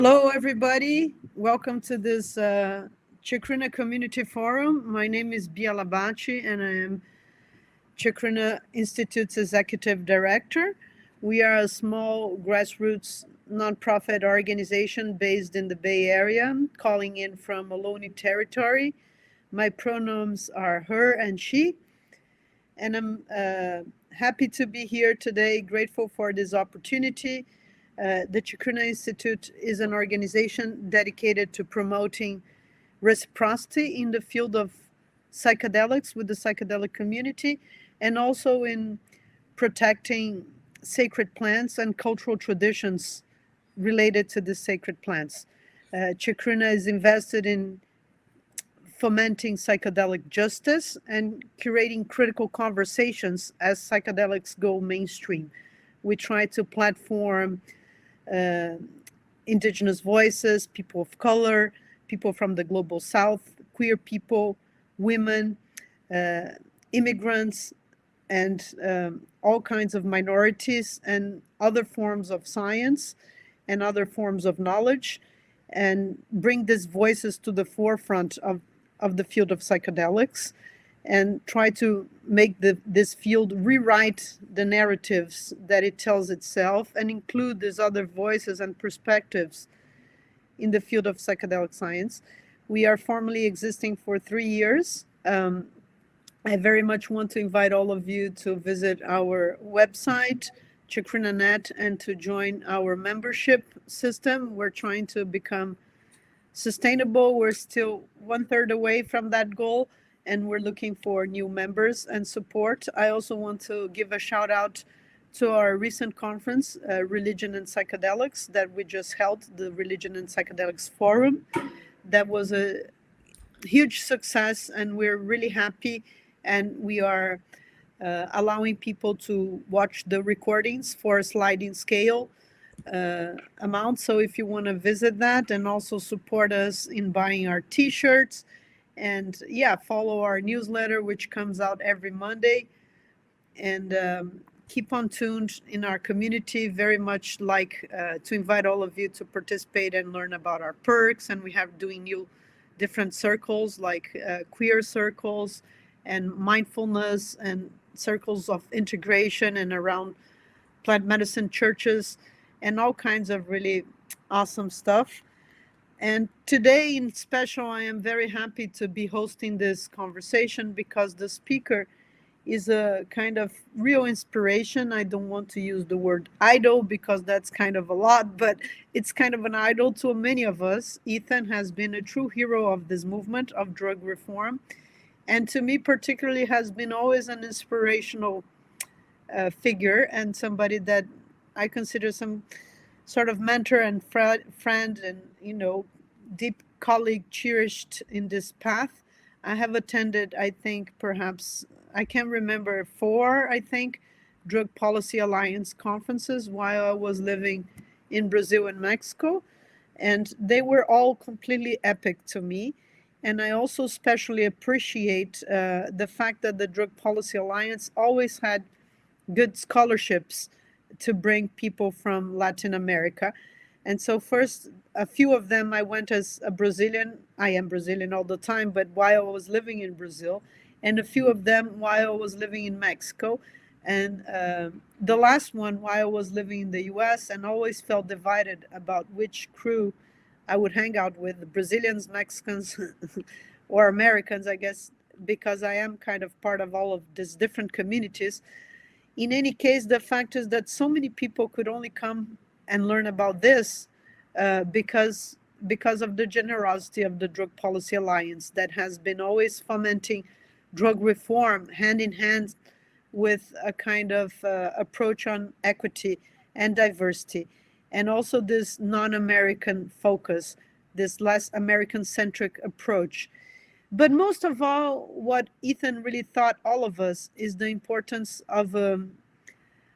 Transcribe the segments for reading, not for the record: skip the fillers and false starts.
Hello, everybody. Welcome to this Chacruna Community Forum. My name is Bia Labate, and I am Chacruna Institute's Executive Director. We are a small grassroots nonprofit organization based in the Bay Area, calling in from Ohlone territory. My pronouns are her and she, and I'm happy to be here today, grateful for this opportunity. The Chacruna Institute is an organization dedicated to promoting reciprocity in the field of psychedelics with the psychedelic community, and also in protecting sacred plants and cultural traditions related to the sacred plants. Chacruna is invested in fomenting psychedelic justice and curating critical conversations as psychedelics go mainstream. We try to platform indigenous voices, people of color, people from the global south, queer people, women, immigrants, and all kinds of minorities and other forms of science and other forms of knowledge, and bring these voices to the forefront of the field of psychedelics, and try to make this field rewrite the narratives that it tells itself and include these other voices and perspectives in the field of psychedelic science. We are formally existing for 3 years. I very much want to invite all of you to visit our website, Chacruna.net, and to join our membership system. We're trying to become sustainable. We're still 1/3 away from that goal, and we're looking for new members and support. I also want to give a shout out to our recent conference, Religion and Psychedelics, that we just held, the Religion and Psychedelics Forum. That was a huge success, and we're really happy, and we are allowing people to watch the recordings for a sliding scale amount. So if you want to visit that and also support us in buying our t-shirts, and follow our newsletter, which comes out every Monday, and keep on tuned in our community. Very much like to invite all of you to participate and learn about our perks, and we have doing new different circles like queer circles and mindfulness and circles of integration and around plant medicine churches and all kinds of really awesome stuff. And today in special, I am very happy to be hosting this conversation because the speaker is a kind of real inspiration. I don't want to use the word idol because that's kind of a lot, but it's kind of an idol to many of us. Ethan has been a true hero of this movement of drug reform, and to me particularly has been always an inspirational figure, and somebody that I consider some sort of mentor and friend and, deep colleague cherished in this path. I have attended, I think, perhaps, I can remember 4, Drug Policy Alliance conferences while I was living in Brazil and Mexico. And they were all completely epic to me. And I also especially appreciate the fact that the Drug Policy Alliance always had good scholarships to bring people from Latin America. And so first, a few of them I went as a Brazilian. I am Brazilian all the time, but while I was living in Brazil, and a few of them while I was living in Mexico. And the last one while I was living in the US, and always felt divided about which crew I would hang out with, Brazilians, Mexicans, or Americans, I guess, because I am kind of part of all of these different communities. In any case, the fact is that so many people could only come and learn about this because of the generosity of the Drug Policy Alliance that has been always fomenting drug reform hand in hand with a kind of approach on equity and diversity, and also this non-American focus, this less American-centric approach. But most of all, what Ethan really taught all of us is the importance of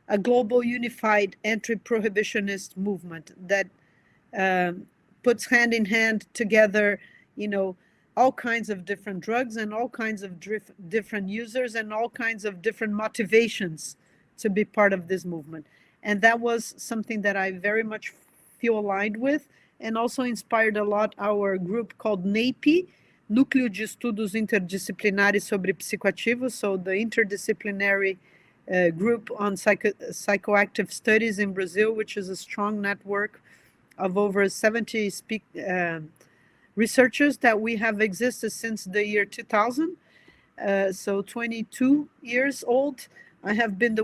a global unified anti-prohibitionist movement that puts hand in hand together, all kinds of different drugs and all kinds of different users and all kinds of different motivations to be part of this movement. And that was something that I very much feel aligned with. and also inspired a lot our group called NAPI, Núcleo de Estudos Interdisciplinares sobre Psicoativos, so the interdisciplinary group on psychoactive studies in Brazil, which is a strong network of over 70 researchers that we have existed since the year 2000. So 22 years old. I have been the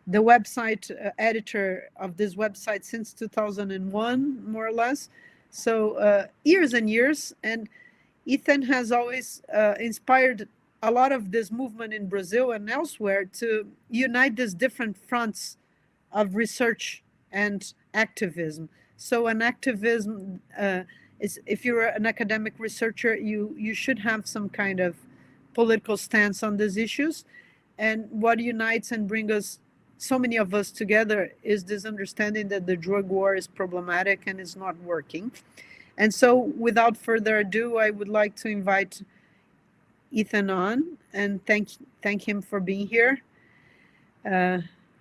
website editor of this website since 2001, more or less. So years and years. And Ethan has always inspired a lot of this movement in Brazil and elsewhere to unite these different fronts of research and activism. So an activism is, if you're an academic researcher, you should have some kind of political stance on these issues. And what unites and brings us, so many of us together, is this understanding that the drug war is problematic and is not working. And so without further ado, I would like to invite Ethan on and thank him for being here.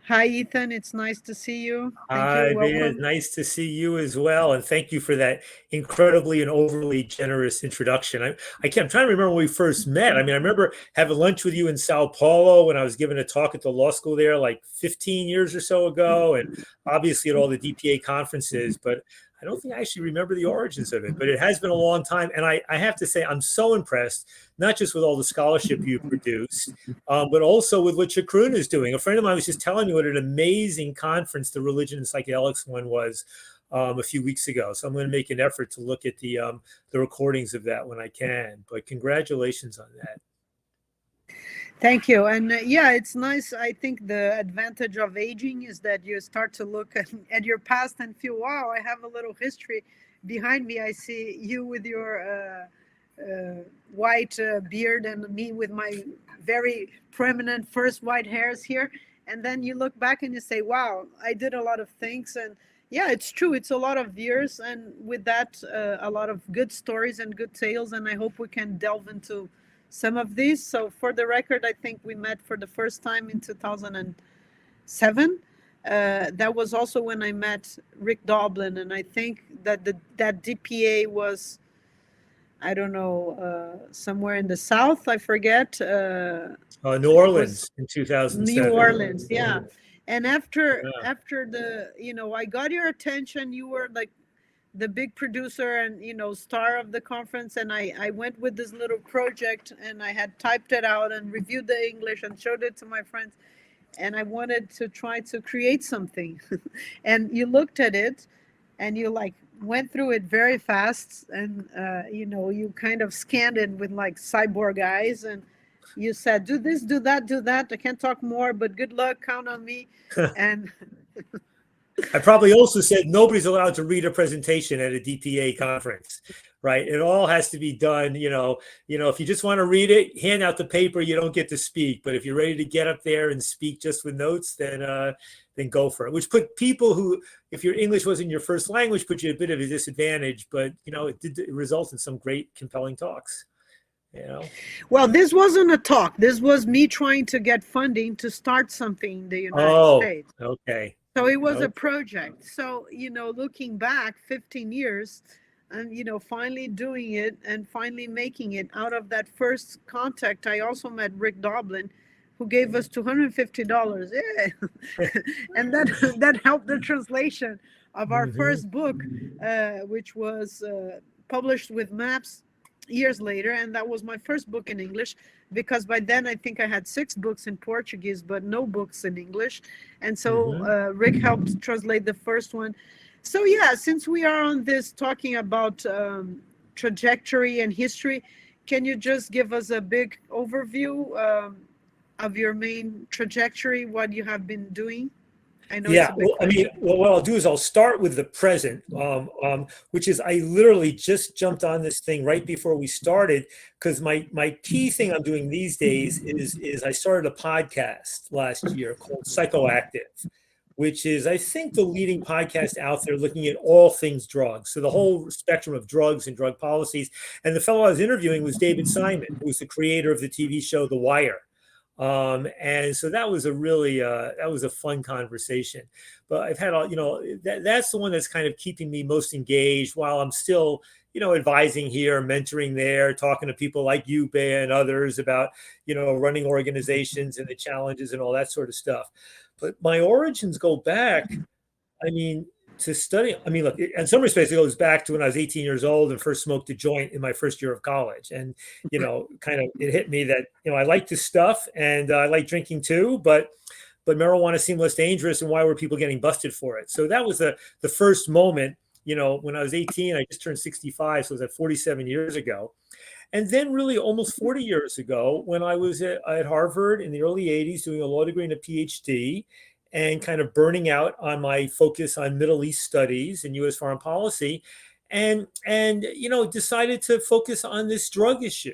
Hi, Ethan. It's nice to see you. Thank you. Hi, Bia. Welcome. Nice to see you as well. And thank you for that incredibly and overly generous introduction. I'm trying to remember when we first met. I mean, I remember having lunch with you in Sao Paulo when I was giving a talk at the law school there like 15 years or so ago, and obviously at all the DPA conferences, but I don't think I actually remember the origins of it, but it has been a long time. And I have to say, I'm so impressed, not just with all the scholarship you produce, but also with what Chacruna is doing. A friend of mine was just telling me what an amazing conference the Religion and Psychedelics one was a few weeks ago. So I'm going to make an effort to look at the recordings of that when I can. But congratulations on that. Thank you. And yeah, it's nice. I think the advantage of aging is that you start to look at your past and feel, wow, I have a little history behind me. I see you with your white beard and me with my very prominent first white hairs here. And then you look back and you say, wow, I did a lot of things. And yeah, it's true. It's a lot of years. And with that, a lot of good stories and good tales. And I hope we can delve into some of these. So for the record, I think we met for the first time in 2007. That was also when I met Rick Doblin, and I think that that DPA was, I don't know, somewhere in the South, I forget. New Orleans in 2007. New Orleans, yeah. And after the, I got your attention. You were like the big producer and star of the conference, and I went with this little project, and I had typed it out and reviewed the English and showed it to my friends, and I wanted to try to create something. And you looked at it and you like went through it very fast, and you kind of scanned it with like cyborg eyes, and you said, do this, do that, do that. I can't talk more, but good luck, count on me. And I probably also said nobody's allowed to read a presentation at a DPA conference, right? It all has to be done. If you just want to read it, hand out the paper, you don't get to speak. But if you're ready to get up there and speak just with notes, then go for it. Which put people who, if your English wasn't your first language, put you at a bit of a disadvantage. But it did result in some great, compelling talks. Well, this wasn't a talk. This was me trying to get funding to start something in the United States. Okay. So it was a project. So, looking back 15 years and, finally doing it and finally making it out of that first contact, I also met Rick Doblin, who gave us $250. Yeah. And that helped the translation of our first book, which was published with Maps years later. And that was my first book in English, because by then I think I had 6 books in Portuguese, but no books in English. And so Rick helped translate the first one. So yeah, since we are on this talking about trajectory and history, can you just give us a big overview of your main trajectory, what you have been doing? I know. Yeah, what I'll do is I'll start with the present, which is I literally just jumped on this thing right before we started, because my key thing I'm doing these days is I started a podcast last year called Psychoactive, which is, I think, the leading podcast out there looking at all things drugs. So the whole spectrum of drugs and drug policies. And the fellow I was interviewing was David Simon, who's the creator of the TV show The Wire. And so that was a really that was a fun conversation. But I've had that's the one that's kind of keeping me most engaged while I'm still advising here, mentoring there, talking to people like you, Bea, and others about running organizations and the challenges and all that sort of stuff. But my origins go back, I mean, to study. I mean, look, in some respects, it goes back to when I was 18 years old and first smoked a joint in my first year of college. And, kind of it hit me that, I like this stuff and I like drinking too, but marijuana seemed less dangerous. And why were people getting busted for it? So that was the first moment, when I was 18, I just turned 65. So it was at 47 years ago. And then really almost 40 years ago, when I was at Harvard in the early 80s, doing a law degree and a PhD, and kind of burning out on my focus on Middle East studies and U.S. foreign policy, and decided to focus on this drug issue.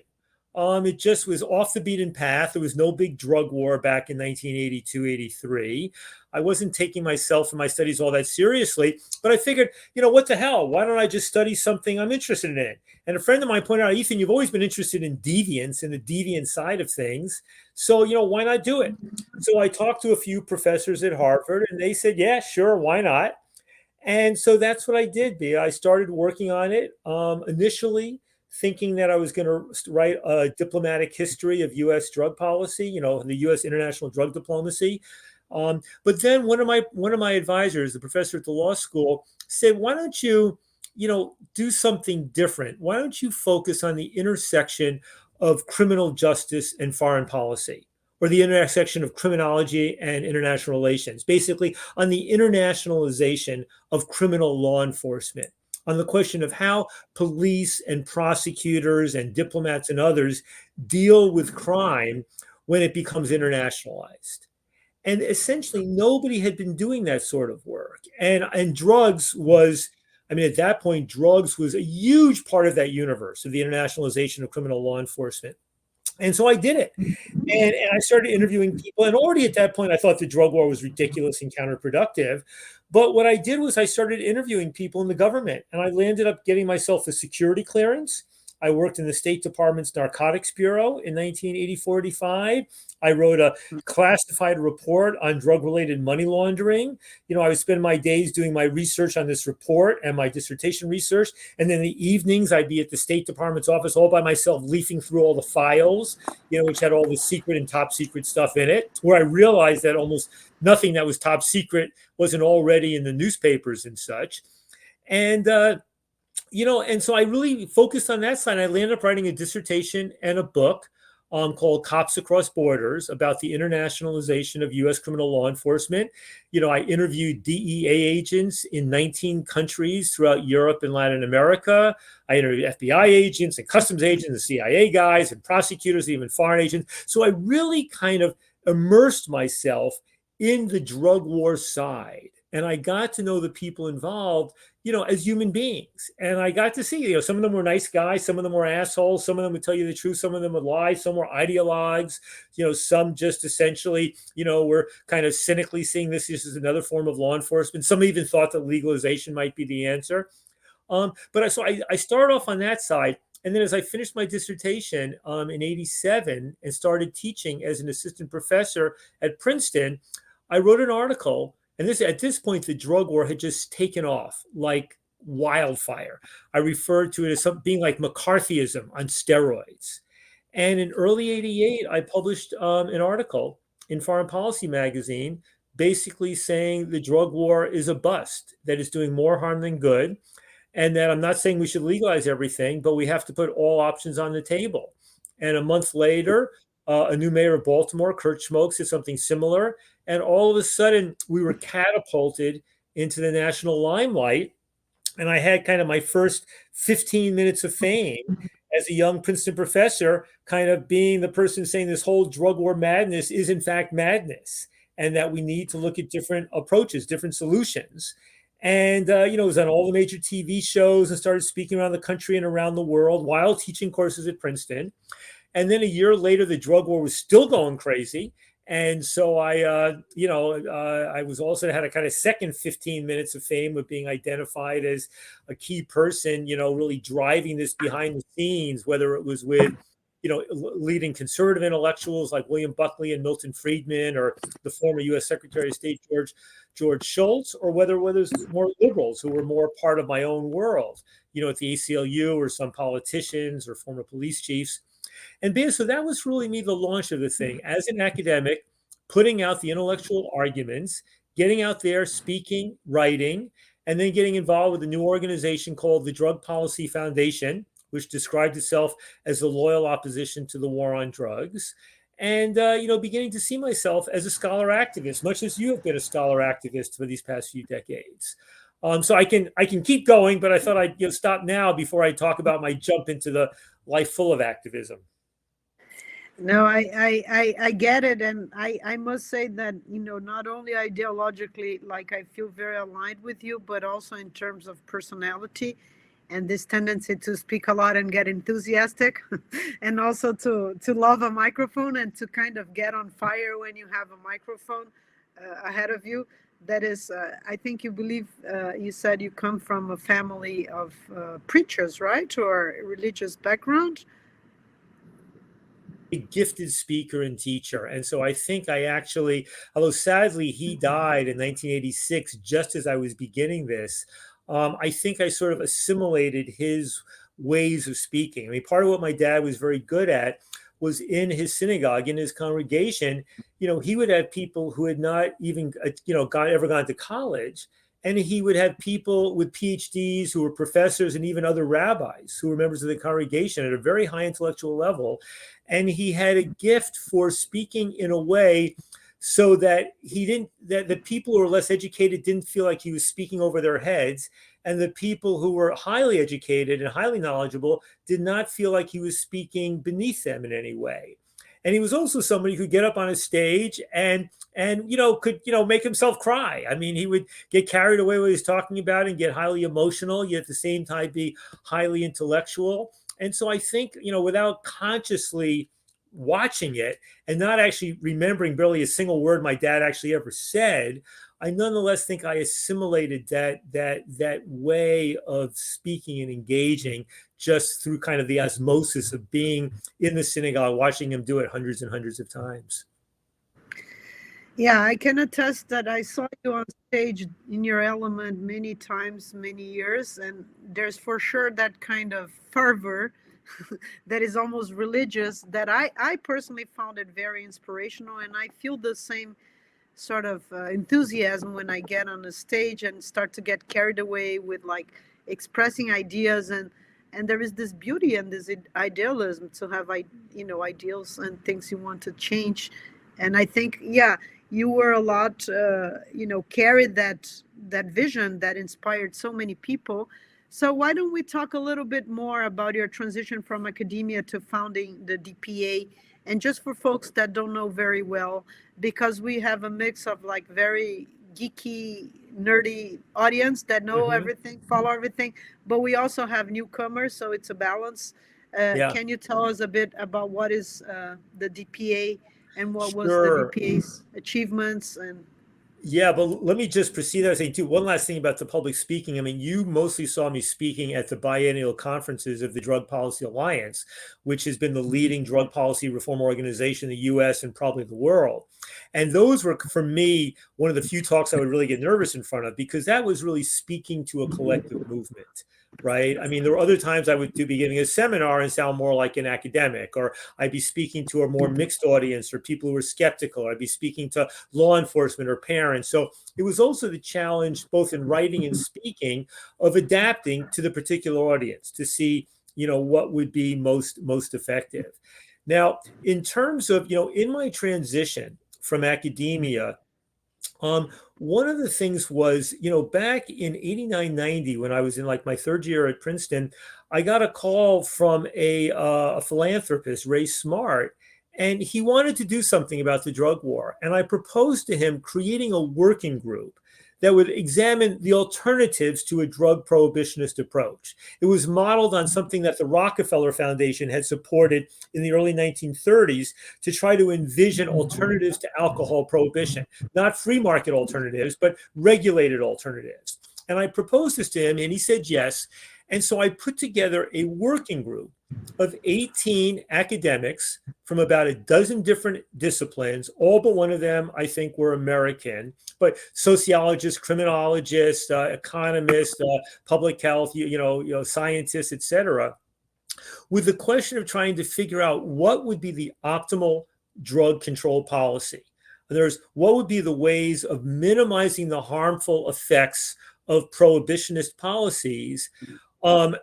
It just was off the beaten path. There was no big drug war back in 1982, 83. I wasn't taking myself and my studies all that seriously, but I figured, what the hell? Why don't I just study something I'm interested in? And a friend of mine pointed out, Ethan, you've always been interested in deviance and the deviant side of things. So, why not do it? So I talked to a few professors at Harvard and they said, yeah, sure, why not? And so that's what I did, Bea. I started working on it initially, thinking that I was going to write a diplomatic history of U.S. drug policy, the U.S. international drug diplomacy. But then one of my advisors, the professor at the law school, said, why don't you, do something different? Why don't you focus on the intersection of criminal justice and foreign policy, or the intersection of criminology and international relations, basically on the internationalization of criminal law enforcement, on the question of how police and prosecutors and diplomats and others deal with crime when it becomes internationalized. And essentially, nobody had been doing that sort of work. And drugs was, at that point, drugs was a huge part of that universe of the internationalization of criminal law enforcement. And so I did it. And I started interviewing people. And already at that point, I thought the drug war was ridiculous and counterproductive. But what I did was I started interviewing people in the government. And I landed up getting myself a security clearance. I worked in the State Department's Narcotics Bureau in 1984-85. I wrote a classified report on drug-related money laundering. I would spend my days doing my research on this report and my dissertation research. And then in the evenings, I'd be at the State Department's office all by myself, leafing through all the files, which had all the secret and top secret stuff in it, where I realized that almost nothing that was top secret wasn't already in the newspapers and such. And so I really focused on that side. I landed up writing a dissertation and a book called Cops Across Borders about the internationalization of U.S. criminal law enforcement. I interviewed DEA agents in 19 countries throughout Europe and Latin America. I interviewed FBI agents and customs agents and CIA guys and prosecutors, even foreign agents. So I really kind of immersed myself in the drug war side. And I got to know the people involved, as human beings. And I got to see, some of them were nice guys, some of them were assholes, some of them would tell you the truth, some of them would lie, some were ideologues, some just essentially, were kind of cynically seeing this as another form of law enforcement. Some even thought that legalization might be the answer. But I started off on that side. And then as I finished my dissertation in 87 and started teaching as an assistant professor at Princeton, I wrote an article. And at this point, the drug war had just taken off like wildfire. I referred to it as being like McCarthyism on steroids. And in early 88, I published an article in Foreign Policy magazine, basically saying the drug war is a bust, that it's doing more harm than good. And that I'm not saying we should legalize everything, but we have to put all options on the table. And a month later, a new mayor of Baltimore, Kurt Schmoke, said something similar. And all of a sudden, we were catapulted into the national limelight. And I had kind of my first 15 minutes of fame as a young Princeton professor, kind of being the person saying this whole drug war madness is in fact madness, and that we need to look at different approaches, different solutions. And, it was on all the major TV shows and started speaking around the country and around the world while teaching courses at Princeton. And then a year later, the drug war was still going crazy. And so I was also had a kind of second 15 minutes of fame with being identified as a key person, really driving this behind the scenes, whether it was with leading conservative intellectuals like William Buckley and Milton Friedman, or the former U.S. Secretary of State George Shultz, or whether it's more liberals who were more part of my own world, at the ACLU, or some politicians or former police chiefs. And so that was really me, the launch of the thing as an academic, putting out the intellectual arguments, getting out there, speaking, writing, and then getting involved with a new organization called the Drug Policy Foundation, which described itself as the loyal opposition to the war on drugs. And, beginning to see myself as a scholar activist, much as you have been a scholar activist for these past few decades. So I can keep going, but I thought I'd stop now before I talk about my jump into the life full of activism. No, I get it. And I must say that, not only ideologically, like I feel very aligned with you, but also in terms of personality and this tendency to speak a lot and get enthusiastic and also to love a microphone and to kind of get on fire when you have a microphone ahead of you. That is, I think you believe, you said you come from a family of preachers, right? Or religious background? A gifted speaker and teacher. And so I think I actually, although sadly he died in 1986, just as I was beginning this, I think I sort of assimilated his ways of speaking. I mean, part of what my dad was very good at was in his synagogue, in his congregation, he would have people who had not even, ever gone to college. And he would have people with PhDs who were professors and even other rabbis who were members of the congregation at a very high intellectual level. And he had a gift for speaking in a way so that that the people who were less educated didn't feel like he was speaking over their heads. And the people who were highly educated and highly knowledgeable did not feel like he was speaking beneath them in any way. And he was also somebody who could get up on a stage and could make himself cry. I mean, he would get carried away what he was talking about and get highly emotional, yet at the same time be highly intellectual. And so I think, without consciously watching it and not actually remembering barely a single word my dad actually ever said, I nonetheless think I assimilated that way of speaking and engaging just through kind of the osmosis of being in the synagogue, watching him do it hundreds and hundreds of times. Yeah, I can attest that I saw you on stage in your element many times, many years, and there's for sure that kind of fervor that is almost religious that I personally found it very inspirational, and I feel the same sort of enthusiasm when I get on the stage and start to get carried away with like expressing ideas, and there is this beauty and this idealism to have ideals and things you want to change. And I think you were a lot carried that vision that inspired so many people. So why don't we talk a little bit more about your transition from academia to founding the DPA? And just for folks that don't know very well, because we have a mix of like very geeky, nerdy audience that know everything, follow everything, but we also have newcomers, so it's a balance. Can you tell us a bit about what is the DPA and what was the DPA's achievements? And yeah, but let me just proceed. I was saying too, one last thing about the public speaking. I mean, you mostly saw me speaking at the biennial conferences of the Drug Policy Alliance, which has been the leading drug policy reform organization in the US and probably the world. And those were, for me, one of the few talks I would really get nervous in front of, because that was really speaking to a collective movement. Right. I mean, there were other times I would be giving a seminar and sound more like an academic, or I'd be speaking to a more mixed audience or people who were skeptical, or I'd be speaking to law enforcement or parents. So it was also the challenge, both in writing and speaking, of adapting to the particular audience to see, what would be most effective. Now, in terms of, in my transition from academia, one of the things was, back in 89, 90, when I was in like my third year at Princeton, I got a call from a philanthropist, Ray Smart, and he wanted to do something about the drug war. And I proposed to him creating a working group that would examine the alternatives to a drug prohibitionist approach. It was modeled on something that the Rockefeller Foundation had supported in the early 1930s to try to envision alternatives to alcohol prohibition, not free market alternatives, but regulated alternatives. And I proposed this to him and he said yes. And so I put together a working group of 18 academics from about a dozen different disciplines. All but one of them, I think, were American, but sociologists, criminologists, economists, public health, scientists, et cetera, with the question of trying to figure out what would be the optimal drug control policy. There's what would be the ways of minimizing the harmful effects of prohibitionist policies, and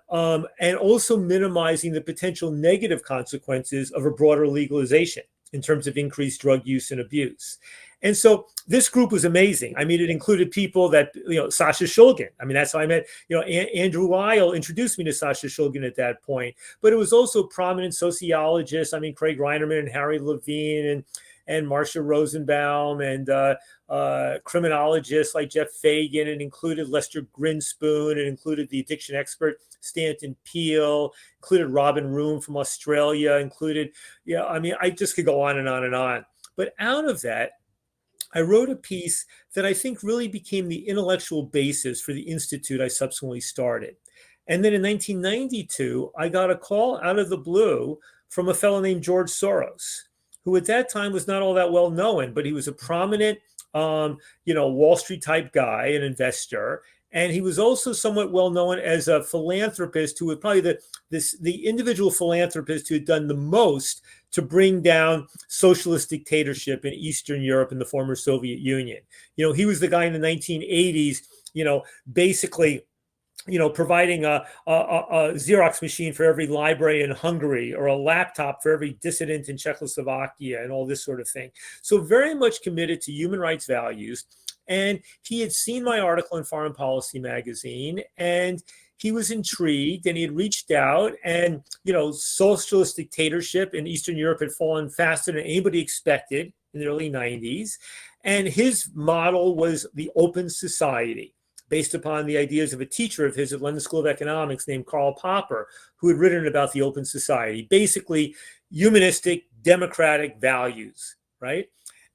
also minimizing the potential negative consequences of a broader legalization in terms of increased drug use and abuse. And so this group was amazing. I mean, it included people that, Sasha Shulgin. I mean, that's how I met, Andrew Weil introduced me to Sasha Shulgin at that point. But it was also prominent sociologists. I mean, Craig Reinerman and Harry Levine and Marcia Rosenbaum, and criminologists like Jeff Fagan. It included Lester Grinspoon. It included the addiction expert Stanton Peele, included Robin Room from Australia, included, I just could go on and on and on. But out of that, I wrote a piece that I think really became the intellectual basis for the institute I subsequently started. And then in 1992, I got a call out of the blue from a fellow named George Soros, who at that time was not all that well known, but he was a prominent, Wall Street type guy, an investor. And he was also somewhat well known as a philanthropist who was probably the individual philanthropist who had done the most to bring down socialist dictatorship in Eastern Europe and the former Soviet Union. He was the guy in the 1980s, basically, providing a Xerox machine for every library in Hungary, or a laptop for every dissident in Czechoslovakia, and all this sort of thing. So very much committed to human rights values. And he had seen my article in Foreign Policy magazine, and he was intrigued, and he had reached out, and, socialist dictatorship in Eastern Europe had fallen faster than anybody expected in the early 90s. And his model was the open society, based upon the ideas of a teacher of his at London School of Economics named Karl Popper, who had written about the open society, basically humanistic, democratic values, right?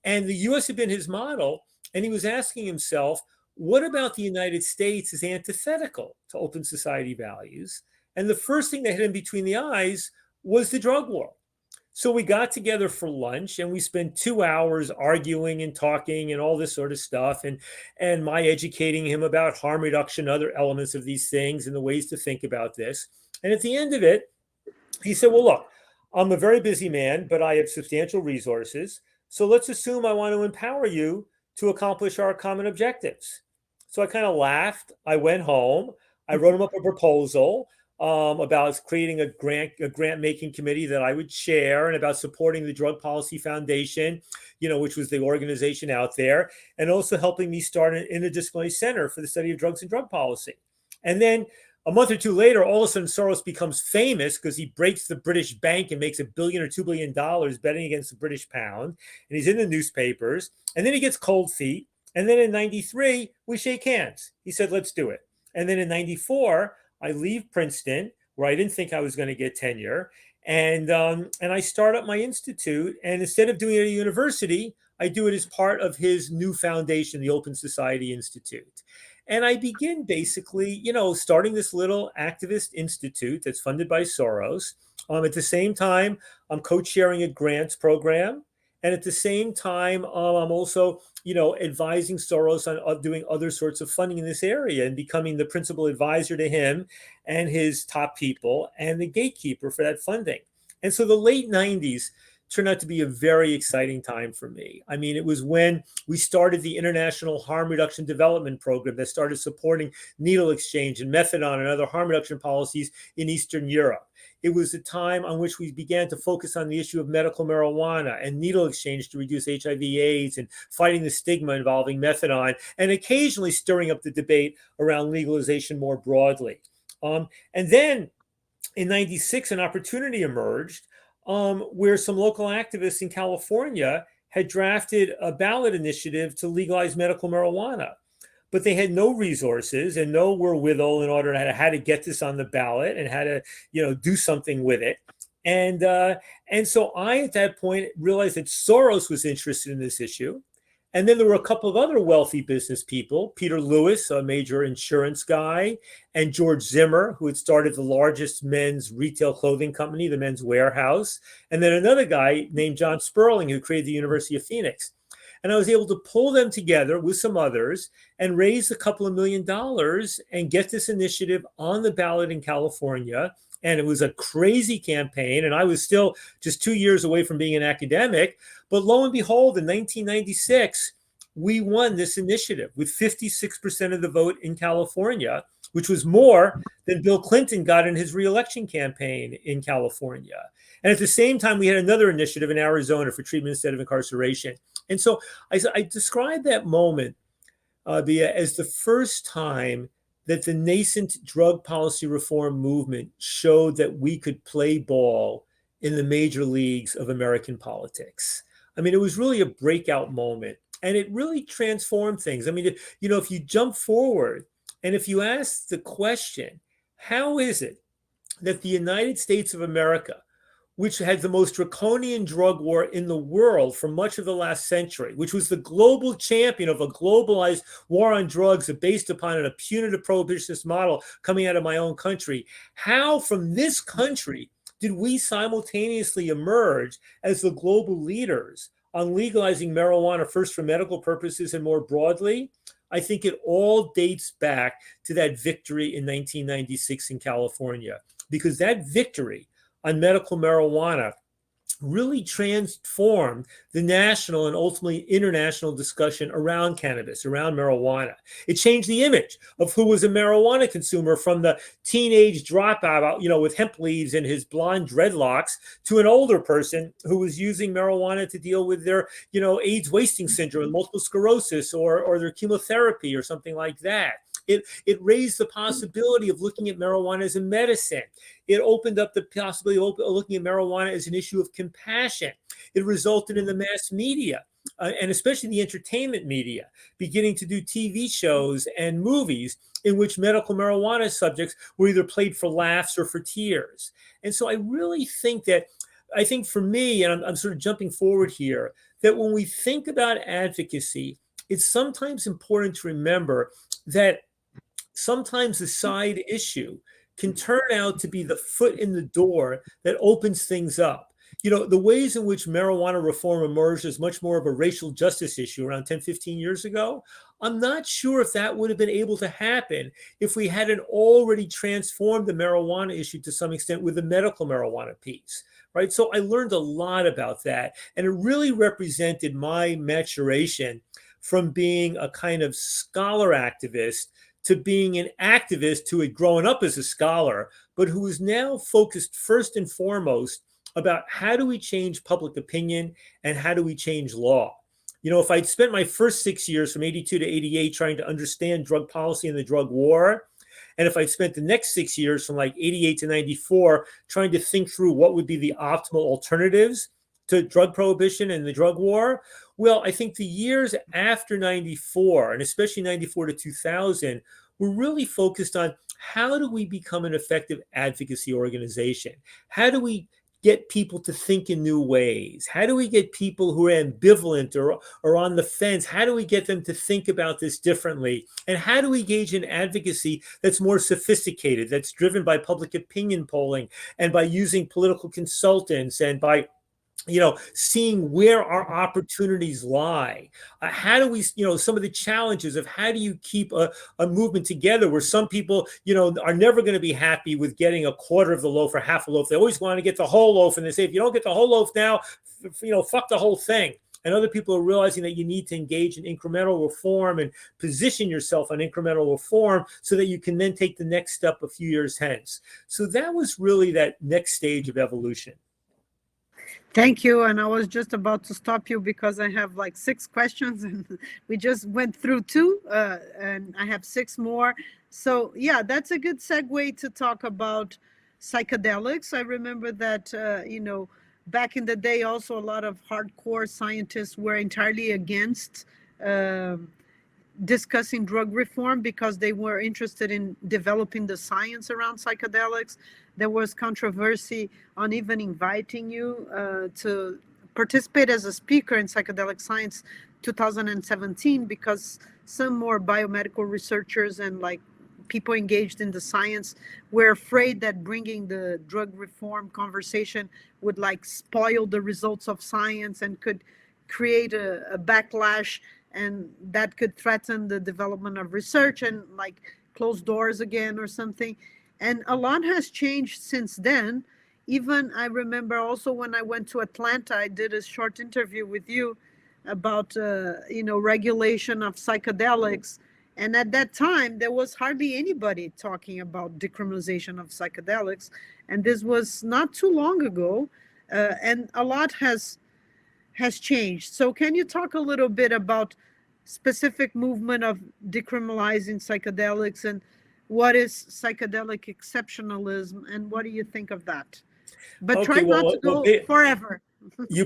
And the US had been his model, and he was asking himself, what about the United States is antithetical to open society values? And the first thing that hit him between the eyes was the drug war. So we got together for lunch, and we spent 2 hours arguing and talking and all this sort of stuff, and my educating him about harm reduction, other elements of these things, and the ways to think about this. And at the end of it, he said, well, look, I'm a very busy man, but I have substantial resources. So let's assume I want to empower you to accomplish our common objectives. So I kind of laughed. I went home. I wrote him up a proposal about creating a grant making committee that I would chair, and about supporting the Drug Policy Foundation, which was the organization out there, and also helping me start an interdisciplinary center for the study of drugs and drug policy. And then a month or two later, all of a sudden Soros becomes famous because he breaks the British bank and makes $1 billion or $2 billion betting against the British pound. And he's in the newspapers. And then he gets cold feet. And then in 93, we shake hands. He said, let's do it. And then in 94, I leave Princeton, where I didn't think I was going to get tenure. And I start up my institute. And instead of doing it at a university, I do it as part of his new foundation, the Open Society Institute. And I begin basically, starting this little activist institute that's funded by Soros. At the same time, I'm co-chairing a grants program. And at the same time, I'm also, advising Soros on doing other sorts of funding in this area, and becoming the principal advisor to him and his top people, and the gatekeeper for that funding. And so the late 90s turned out to be a very exciting time for me. I mean, it was when we started the International Harm Reduction Development Program that started supporting needle exchange and methadone and other harm reduction policies in Eastern Europe. It was a time on which we began to focus on the issue of medical marijuana and needle exchange to reduce HIV/AIDS, and fighting the stigma involving methadone, and occasionally stirring up the debate around legalization more broadly. And then in 96, an opportunity emerged where some local activists in California had drafted a ballot initiative to legalize medical marijuana. But they had no resources and no wherewithal in order to how to get this on the ballot and how to, do something with it. And so I, at that point, realized that Soros was interested in this issue, And then there were a couple of other wealthy business people, Peter Lewis, a major insurance guy, and George Zimmer, who had started the largest men's retail clothing company, the Men's Warehouse. And then another guy named John Sperling, who created the University of Phoenix. And I was able to pull them together with some others and raise a couple of $1 million and get this initiative on the ballot in California. And it was a crazy campaign. And I was still just 2 years away from being an academic. But lo and behold, in 1996, we won this initiative with 56% of the vote in California, which was more than Bill Clinton got in his reelection campaign in California. And at the same time, we had another initiative in Arizona for treatment instead of incarceration. And so I describe that moment, Bia, as the first time that the nascent drug policy reform movement showed that we could play ball in the major leagues of American politics. I mean, it was really a breakout moment, and it really transformed things. I mean, if you jump forward and if you ask the question, how is it that the United States of America, which had the most draconian drug war in the world for much of the last century, which was the global champion of a globalized war on drugs based upon a punitive prohibitionist model coming out of my own country, how from this country did we simultaneously emerge as the global leaders on legalizing marijuana, first for medical purposes and more broadly? I think it all dates back to that victory in 1996 in California, because that victory on medical marijuana really transformed the national and ultimately international discussion around cannabis, around marijuana. It changed the image of who was a marijuana consumer from the teenage dropout, with hemp leaves and his blonde dreadlocks, to an older person who was using marijuana to deal with their, AIDS wasting syndrome and multiple sclerosis or their chemotherapy or something like that. It raised the possibility of looking at marijuana as a medicine. It opened up the possibility of looking at marijuana as an issue of compassion. It resulted in the mass media, and especially the entertainment media, beginning to do TV shows and movies in which medical marijuana subjects were either played for laughs or for tears. And so I really think for me, and I'm sort of jumping forward here, that when we think about advocacy, it's sometimes important to remember that sometimes the side issue can turn out to be the foot in the door that opens things up. The ways in which marijuana reform emerged as much more of a racial justice issue around 10, 15 years ago, I'm not sure if that would have been able to happen if we hadn't already transformed the marijuana issue to some extent with the medical marijuana piece, right? So I learned a lot about that, and it really represented my maturation from being a kind of scholar activist to being an activist who had grown up as a scholar, but who is now focused first and foremost about how do we change public opinion and how do we change law. If I'd spent my first 6 years from 82 to 88 trying to understand drug policy and the drug war, and if I'd spent the next 6 years from like 88 to 94 trying to think through what would be the optimal alternatives to drug prohibition and the drug war, well, I think the years after 94, and especially 94 to 2000, were really focused on how do we become an effective advocacy organization? How do we get people to think in new ways? How do we get people who are ambivalent or on the fence? How do we get them to think about this differently? And how do we engage in advocacy that's more sophisticated, that's driven by public opinion polling and by using political consultants and by seeing where our opportunities lie? How do we, some of the challenges of how do you keep a movement together where some people, are never going to be happy with getting a quarter of the loaf or half a loaf. They always want to get the whole loaf. And they say, if you don't get the whole loaf now, fuck the whole thing. And other people are realizing that you need to engage in incremental reform and position yourself on incremental reform so that you can then take the next step a few years hence. So that was really that next stage of evolution. Thank you. And I was just about to stop you because I have like 6 questions and we just went through 2 and I have 6 more. So yeah, that's a good segue to talk about psychedelics. I remember that, back in the day, also a lot of hardcore scientists were entirely against discussing drug reform because they were interested in developing the science around psychedelics. There was controversy on even inviting you to participate as a speaker in psychedelic science 2017, because some more biomedical researchers and like people engaged in the science were afraid that bringing the drug reform conversation would like spoil the results of science and could create a backlash, and that could threaten the development of research and like close doors again or something. And a lot has changed since then. Even I remember also when I went to Atlanta, I did a short interview with you about regulation of psychedelics, and at that time there was hardly anybody talking about decriminalization of psychedelics, and this was not too long ago, and a lot has changed. So can you talk a little bit about specific movement of decriminalizing psychedelics, and what is psychedelic exceptionalism, and what do you think of that? But try Okay, not to go forever.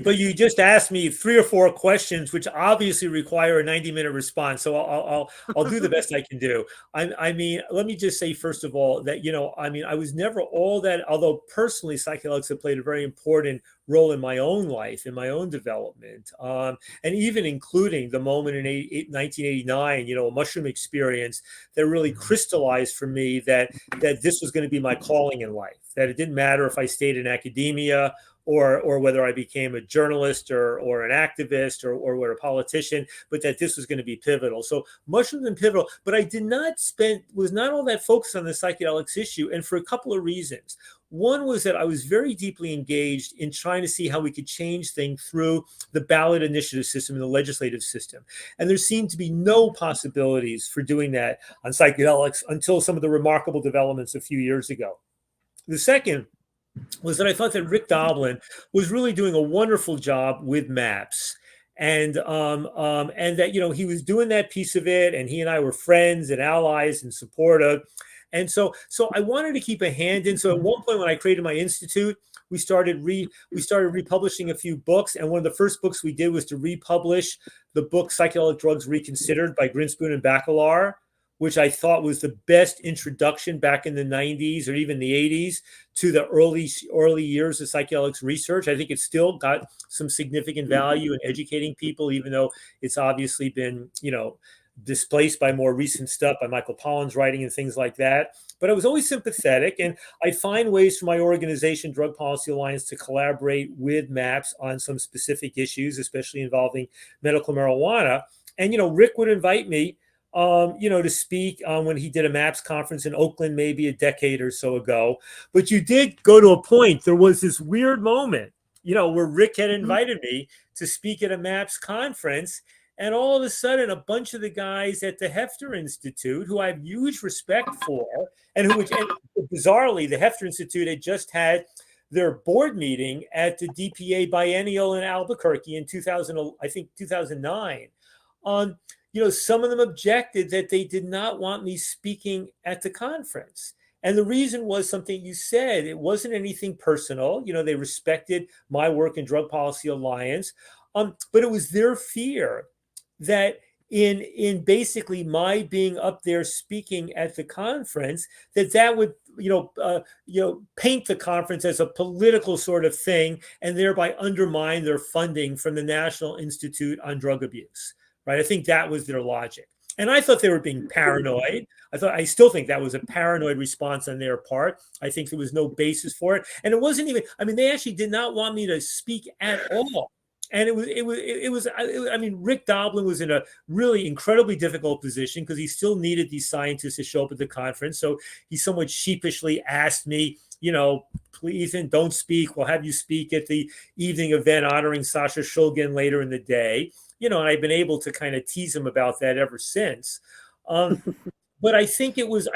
But you just asked me 3 or 4 questions, which obviously require a 90-minute response. So I'll do the best I can do. I mean, let me just say first of all that I mean, I was never all that. Although personally, psychedelics have played a very important role in my own life, in my own development, and even including the moment in 1989, a mushroom experience that really crystallized for me that this was going to be my calling in life. That it didn't matter if I stayed in academia, or whether I became a journalist or an activist or a politician, but that this was going to be pivotal. So mushrooms and pivotal, but I was not all that focused on the psychedelics issue, and for a couple of reasons. One was that I was very deeply engaged in trying to see how we could change things through the ballot initiative system and the legislative system. And there seemed to be no possibilities for doing that on psychedelics until some of the remarkable developments a few years ago. The second was that I thought that Rick Doblin was really doing a wonderful job with MAPS. And that, he was doing that piece of it, and he and I were friends and allies and supportive. And so I wanted to keep a hand in. So at one point when I created my institute, we started republishing a few books. And one of the first books we did was to republish the book Psychedelic Drugs Reconsidered by Grinspoon and Bachelor, which I thought was the best introduction back in the 90s or even the 80s to the early years of psychedelics research. I think it's still got some significant value in educating people, even though it's obviously been, displaced by more recent stuff, by Michael Pollan's writing and things like that. But I was always sympathetic, and I find ways for my organization, Drug Policy Alliance, to collaborate with MAPS on some specific issues, especially involving medical marijuana. And, Rick would invite me to speak when he did a MAPS conference in Oakland, maybe a decade or so ago. But you did go to a point. There was this weird moment, where Rick had invited me to speak at a MAPS conference. And all of a sudden, a bunch of the guys at the Hefter Institute, who I have huge respect for, and bizarrely, the Hefter Institute had just had their board meeting at the DPA Biennial in Albuquerque in 2009. Some of them objected that they did not want me speaking at the conference. And the reason was something you said. It wasn't anything personal. They respected my work in Drug Policy Alliance. But it was their fear that in basically my being up there speaking at the conference, that would paint the conference as a political sort of thing, and thereby undermine their funding from the National Institute on Drug Abuse. Right? I think that was their logic. And I thought they were being paranoid. I still think that was a paranoid response on their part. I think there was no basis for it. And it wasn't even, they actually did not want me to speak at all. And Rick Doblin was in a really incredibly difficult position because he still needed these scientists to show up at the conference. So he somewhat sheepishly asked me, please, and don't speak. We'll have you speak at the evening event honoring Sasha Shulgin later in the day. And I've been able to kind of tease him about that ever since. But I think it was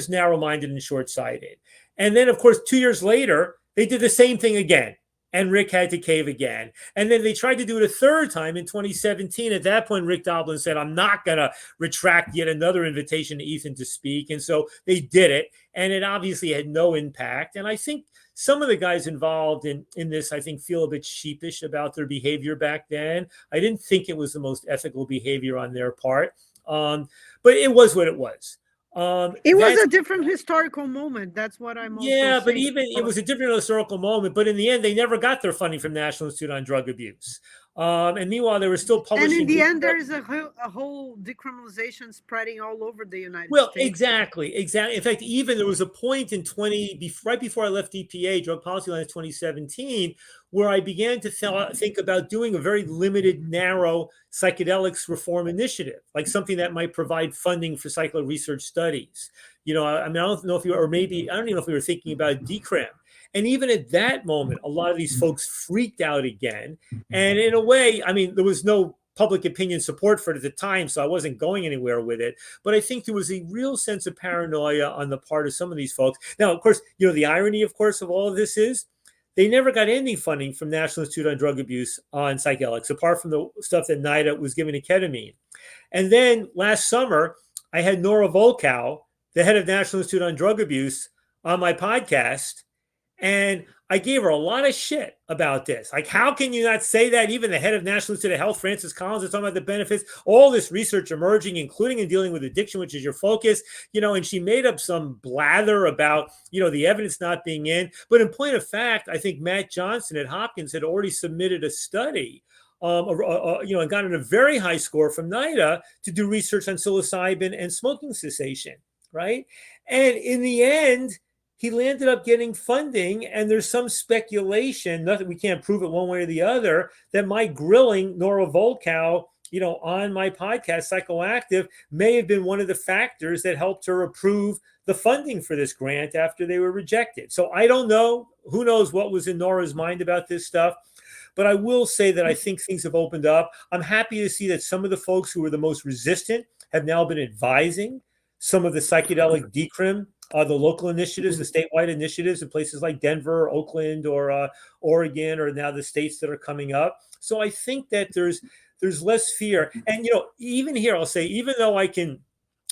narrow-minded and short-sighted. And then, of course, 2 years later, they did the same thing again. And Rick had to cave again. And then they tried to do it a third time in 2017. At that point, Rick Doblin said, I'm not going to retract yet another invitation to Ethan to speak. And so they did it. And it obviously had no impact. And I think some of the guys involved in this, I think, feel a bit sheepish about their behavior back then. I didn't think it was the most ethical behavior on their part. But it was what it was. It was a different historical moment. That's what I'm also saying. But even it was a different historical moment. But in the end, they never got their funding from National Institute on Drug Abuse. And meanwhile, they were still And in publishing. the end, there is a whole decriminalization spreading all over the United Well, States. exactly. In fact, even there was a point in right before I left EPA, Drug Policy Alliance 2017, where I began to think about doing a very limited, narrow psychedelics reform initiative, like something that might provide funding for psychedelic research studies. I mean, I don't know if you, or maybe, I don't even know if we were thinking about decrim. And even at that moment, a lot of these folks freaked out again. And in a way, I mean, there was no public opinion support for it at the time, so I wasn't going anywhere with it. But I think there was a real sense of paranoia on the part of some of these folks. Now, of course, the irony, of course, of all of this is they never got any funding from National Institute on Drug Abuse on psychedelics, apart from the stuff that NIDA was giving to ketamine. And then last summer, I had Nora Volkow, the head of National Institute on Drug Abuse, on my podcast. And I gave her a lot of shit about this. Like, how can you not say that? Even the head of National Institute of Health, Francis Collins, is talking about the benefits, all this research emerging, including in dealing with addiction, which is your focus, and she made up some blather about, the evidence not being in. But in point of fact, I think Matt Johnson at Hopkins had already submitted a study, and gotten a very high score from NIDA to do research on psilocybin and smoking cessation, right? And in the end, he landed up getting funding, and there's some speculation, nothing, we can't prove it one way or the other, that my grilling Nora Volkow, on my podcast, Psychoactive, may have been one of the factors that helped her approve the funding for this grant after they were rejected. So I don't know. Who knows what was in Nora's mind about this stuff? But I will say that I think things have opened up. I'm happy to see that some of the folks who were the most resistant have now been advising some of the psychedelic decrim, the local initiatives, the statewide initiatives in places like Denver, Oakland, or Oregon, or now the states that are coming up. So I think that there's less fear. And, even here, I'll say, even though I can,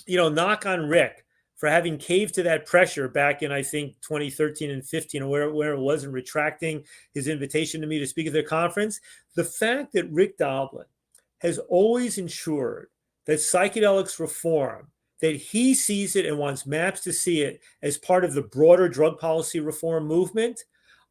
knock on Rick for having caved to that pressure back in, I think, 2013 and 15, or where it was, and retracting his invitation to me to speak at their conference, the fact that Rick Doblin has always ensured that psychedelics reform, that he sees it and wants MAPS to see it as part of the broader drug policy reform movement,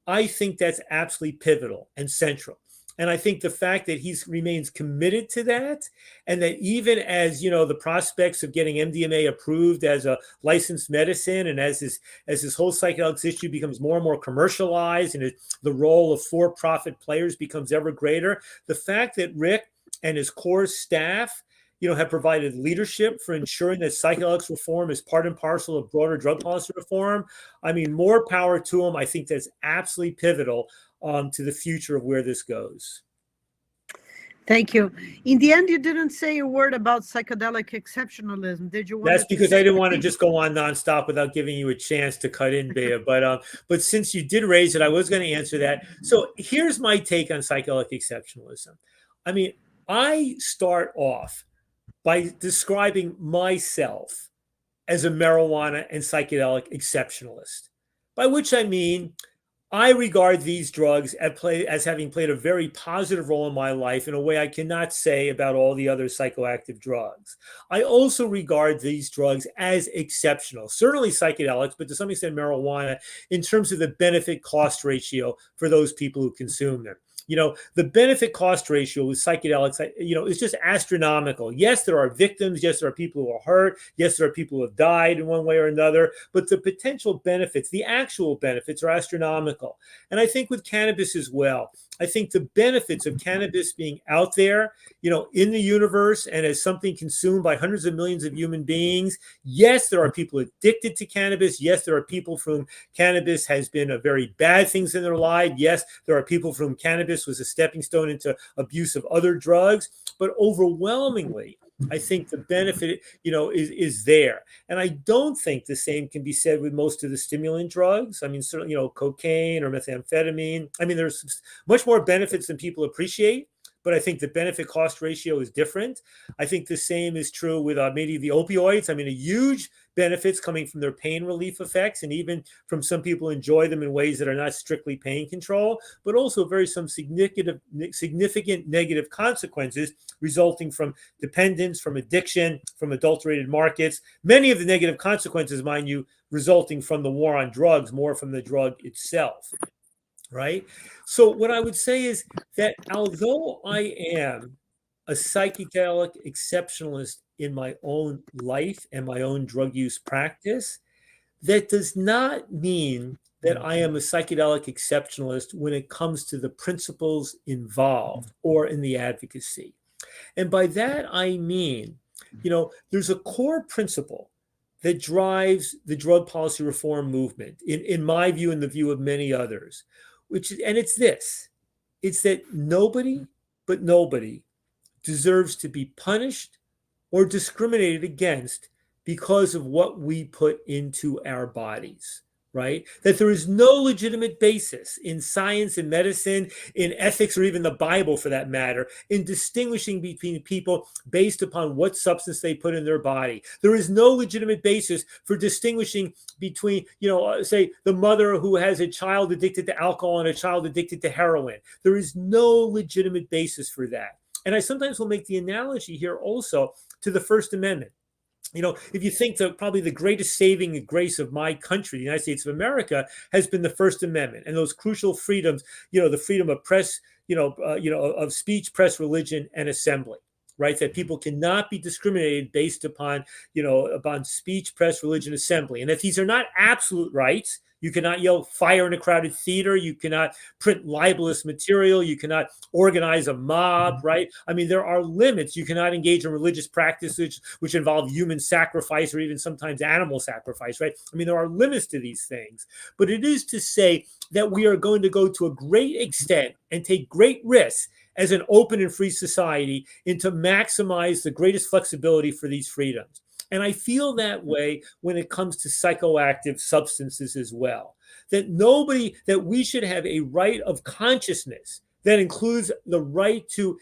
I think that's absolutely pivotal and central. And I think the fact that he remains committed to that, and that even as, the prospects of getting MDMA approved as a licensed medicine, and as this whole psychedelics issue becomes more and more commercialized, and the role of for-profit players becomes ever greater, the fact that Rick and his core staff have provided leadership for ensuring that psychedelics reform is part and parcel of broader drug policy reform. I mean, more power to them. I think that's absolutely pivotal to the future of where this goes. Thank you. In the end, you didn't say a word about psychedelic exceptionalism. Did you? That's because I didn't want to just go on nonstop without giving you a chance to cut in, Bia. But since you did raise it, I was going to answer that. So here's my take on psychedelic exceptionalism. I mean, I start off by describing myself as a marijuana and psychedelic exceptionalist, by which I mean I regard these drugs as having played a very positive role in my life in a way I cannot say about all the other psychoactive drugs. I also regard these drugs as exceptional, certainly psychedelics, but to some extent marijuana, in terms of the benefit-cost ratio for those people who consume them. The benefit cost ratio with psychedelics, is just astronomical. Yes, there are victims. Yes, there are people who are hurt. Yes, there are people who have died in one way or another. But the potential benefits, the actual benefits, are astronomical. And I think with cannabis as well, I think the benefits of cannabis being out there, in the universe and as something consumed by hundreds of millions of human beings. Yes, there are people addicted to cannabis. Yes, there are people for whom cannabis has been a very bad things in their life. Yes, there are people for whom cannabis was a stepping stone into abuse of other drugs. But overwhelmingly, I think the benefit, is there. And I don't think the same can be said with most of the stimulant drugs. I mean, certainly, cocaine or methamphetamine. I mean, there's much more benefits than people appreciate, but I think the benefit cost ratio is different. I think the same is true with maybe the opioids. I mean, a huge benefits coming from their pain relief effects, and even from some people enjoy them in ways that are not strictly pain control, but also some significant negative consequences resulting from dependence, from addiction, from adulterated markets. Many of the negative consequences, mind you, resulting from the war on drugs, more from the drug itself. right? So what I would say is that although I am a psychedelic exceptionalist in my own life and my own drug use practice, that does not mean that I am a psychedelic exceptionalist when it comes to the principles involved or in the advocacy. And by that, I mean, there's a core principle that drives the drug policy reform movement, in my view and the view of many others, and it's this: it's that nobody but nobody deserves to be punished or discriminated against because of what we put into our bodies, right? That there is no legitimate basis in science and medicine, in ethics, or even the Bible for that matter, in distinguishing between people based upon what substance they put in their body. There is no legitimate basis for distinguishing between, say, the mother who has a child addicted to alcohol and a child addicted to heroin. There is no legitimate basis for that. And I sometimes will make the analogy here also to the First Amendment. If you think that probably the greatest saving grace of my country, the United States of America, has been the First Amendment and those crucial freedoms, the freedom of press, of speech, press, religion, and assembly, right? That people cannot be discriminated based upon, upon speech, press, religion, assembly. And that these are not absolute rights. You cannot yell fire in a crowded theater. You cannot print libelous material. You cannot organize a mob, right? I mean, there are limits. You cannot engage in religious practices which involve human sacrifice or even sometimes animal sacrifice, right? I mean, there are limits to these things. But it is to say that we are going to go to a great extent and take great risks as an open and free society and to maximize the greatest flexibility for these freedoms. And I feel that way when it comes to psychoactive substances as well, that we should have a right of consciousness that includes the right to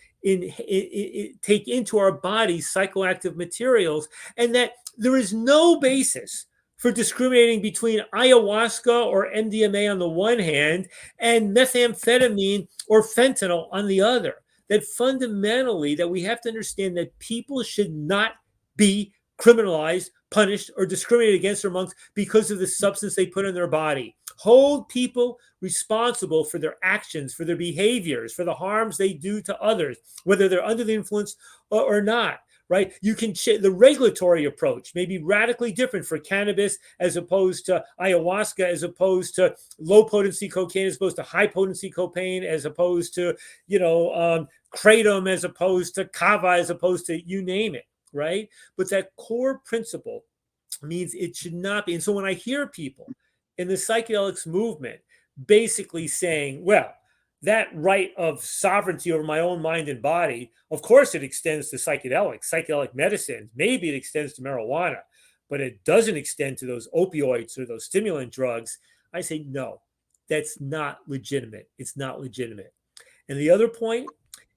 take into our bodies psychoactive materials, and that there is no basis for discriminating between ayahuasca or MDMA on the one hand and methamphetamine or fentanyl on the other. That fundamentally, that we have to understand that people should not be criminalized, punished, or discriminated against or amongst because of the substance they put in their body. Hold people responsible for their actions, for their behaviors, for the harms they do to others, whether they're under the influence or not, right? The regulatory approach may be radically different for cannabis as opposed to ayahuasca, as opposed to low potency cocaine, as opposed to high potency cocaine, as opposed to, kratom, as opposed to kava, as opposed to you name it. Right? But that core principle means it should not be. And so when I hear people in the psychedelics movement basically saying, well, that right of sovereignty over my own mind and body, of course it extends to psychedelic medicine, maybe it extends to marijuana, but it doesn't extend to those opioids or those stimulant drugs. I say, no, that's not legitimate. It's not legitimate. And the other point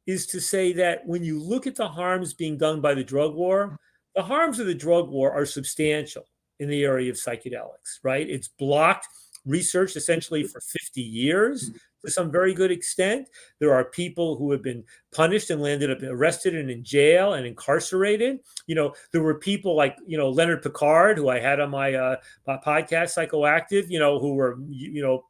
is to say that when you look at the harms being done by the drug war, the harms of the drug war are substantial in the area of psychedelics, right? It's blocked research essentially for 50 years to some very good extent. There are people who have been punished and landed up arrested and in jail and incarcerated. There were people like, Leonard Picard, who I had on my podcast, Psychoactive, who were,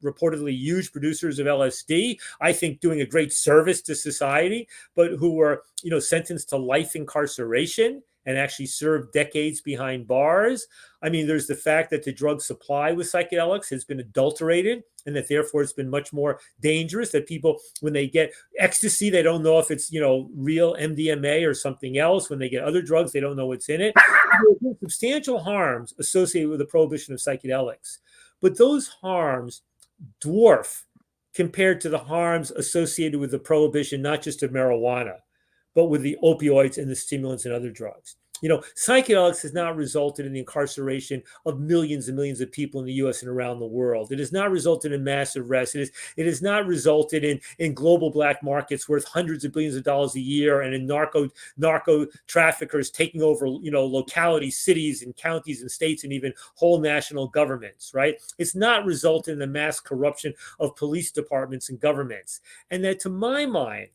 reportedly huge producers of LSD, I think doing a great service to society, but who were, sentenced to life incarceration and actually served decades behind bars. I mean, there's the fact that the drug supply with psychedelics has been adulterated and that therefore it's been much more dangerous, that people, when they get ecstasy, they don't know if it's, real MDMA or something else. When they get other drugs, they don't know what's in it. There are substantial harms associated with the prohibition of psychedelics. But those harms dwarf compared to the harms associated with the prohibition, not just of marijuana, but with the opioids and the stimulants and other drugs. Psychedelics has not resulted in the incarceration of millions and millions of people in the US and around the world. It has not resulted in massive arrests. It has not resulted in global black markets worth hundreds of billions of dollars a year and in narco traffickers taking over, localities, cities and counties and states and even whole national governments, right? It's not resulted in the mass corruption of police departments and governments. And that, to my mind,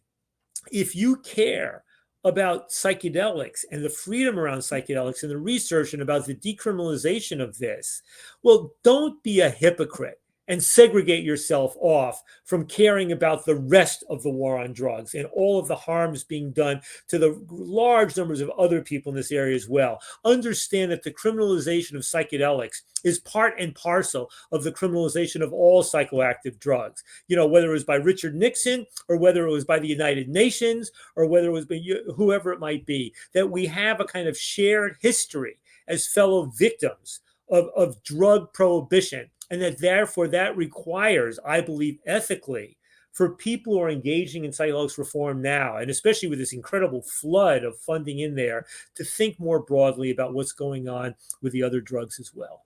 if you care about psychedelics and the freedom around psychedelics and the research and about the decriminalization of this, well, don't be a hypocrite and segregate yourself off from caring about the rest of the war on drugs and all of the harms being done to the large numbers of other people in this area as well. Understand that the criminalization of psychedelics is part and parcel of the criminalization of all psychoactive drugs. You know, whether it was by Richard Nixon or whether it was by the United Nations or whether it was by whoever it might be, that we have a kind of shared history as fellow victims of drug prohibition. And that therefore that requires, I believe, ethically, for people who are engaging in psychedelics reform now, and especially with this incredible flood of funding in there, to think more broadly about what's going on with the other drugs as well.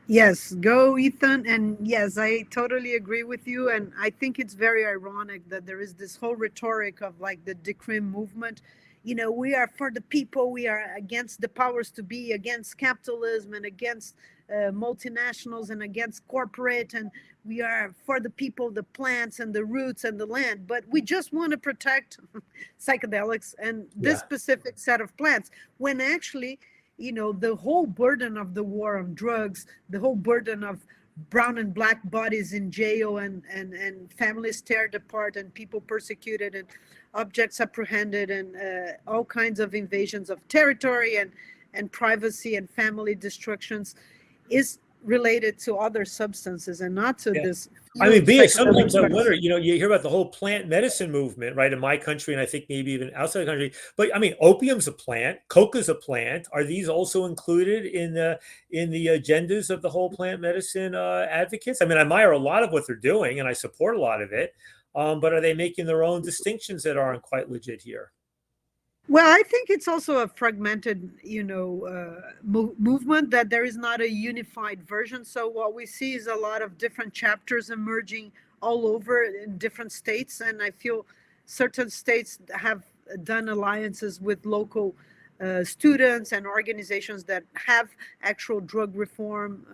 Yes, go Ethan. And yes, I totally agree with you. And I think it's very ironic that there is this whole rhetoric of like the decrim movement. You know, we are for the people, we are against the powers to be, against capitalism and against multinationals and against corporate, and we are for the people, the plants and the roots and the land, but we just want to protect psychedelics and this specific set of plants, when actually, you know, the whole burden of the war on drugs, the whole burden of brown and black bodies in jail and families teared apart and people persecuted and objects apprehended and all kinds of invasions of territory and privacy and family destructions is related to other substances and not to this. I mean, Bia, sometimes I wonder, you know, you hear about the whole plant medicine movement, right, in my country, and I think maybe even outside the country. But I mean, opium's a plant, coca's a plant. Are these also included in the agendas of the whole plant medicine advocates? I mean, I admire a lot of what they're doing, and I support a lot of it. But are they making their own distinctions that aren't quite legit here? Well, I think it's also a fragmented, you know, movement, that there is not a unified version. So what we see is a lot of different chapters emerging all over in different states. And I feel certain states have done alliances with local students and organizations that have actual drug reform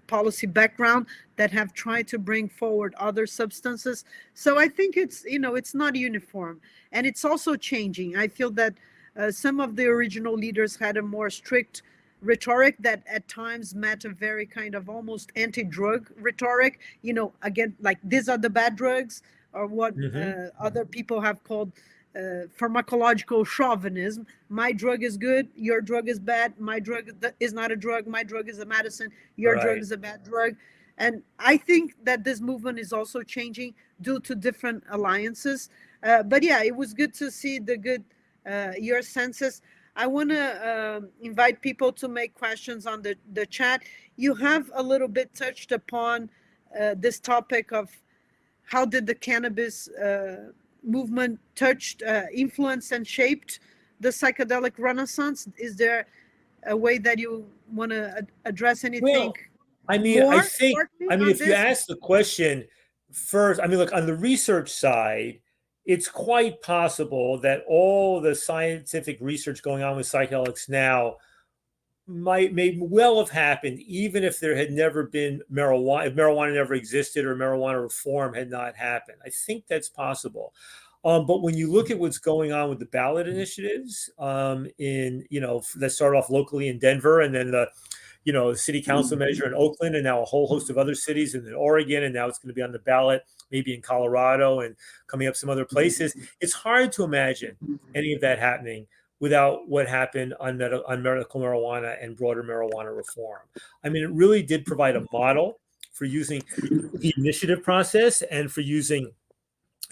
policy background, that have tried to bring forward other substances. So I think it's, you know, it's not uniform, and it's also changing. I feel that some of the original leaders had a more strict rhetoric that at times met a very kind of almost anti-drug rhetoric, you know, again, like these are the bad drugs, or what other people have called pharmacological chauvinism. My drug is good, your drug is bad. My drug is not a drug, my drug is a medicine, your drug is a bad drug. And I think that this movement is also changing due to different alliances. But yeah, it was good to see the good your senses. I want to invite people to make questions on the chat. You have a little bit touched upon this topic of how did the cannabis movement touched, influenced, and shaped the psychedelic renaissance. Is there a way that you want to address anything? Well, I mean, I think, if you ask the question first, I mean, look, on the research side, it's quite possible that all the scientific research going on with psychedelics now may well have happened even if there had never been marijuana, if marijuana never existed or marijuana reform had not happened. I think that's possible. But when you look at what's going on with the ballot initiatives in, you know, that started off locally in Denver, and then the, you know, city council measure in Oakland, and now a whole host of other cities, and in Oregon, and now it's going to be on the ballot, maybe in Colorado and coming up some other places. It's hard to imagine any of that happening without what happened on medical marijuana and broader marijuana reform. I mean, it really did provide a model for using the initiative process and for using,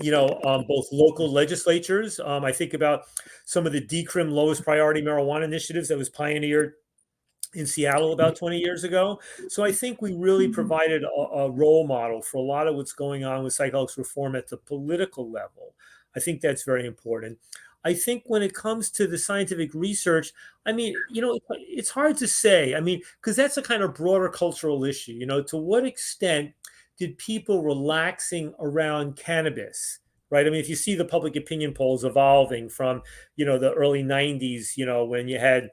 you know, both local legislatures. I think about some of the decrim lowest priority marijuana initiatives that was pioneered in Seattle about 20 years ago. So I think we really provided a role model for a lot of what's going on with psychedelics reform at the political level. I think that's very important. I think when it comes to the scientific research, I mean, you know, it's hard to say. I mean, because that's a kind of broader cultural issue. You know, to what extent did people relaxing around cannabis, right? I mean, if you see the public opinion polls evolving from, you know, the early 90s, you know, when you had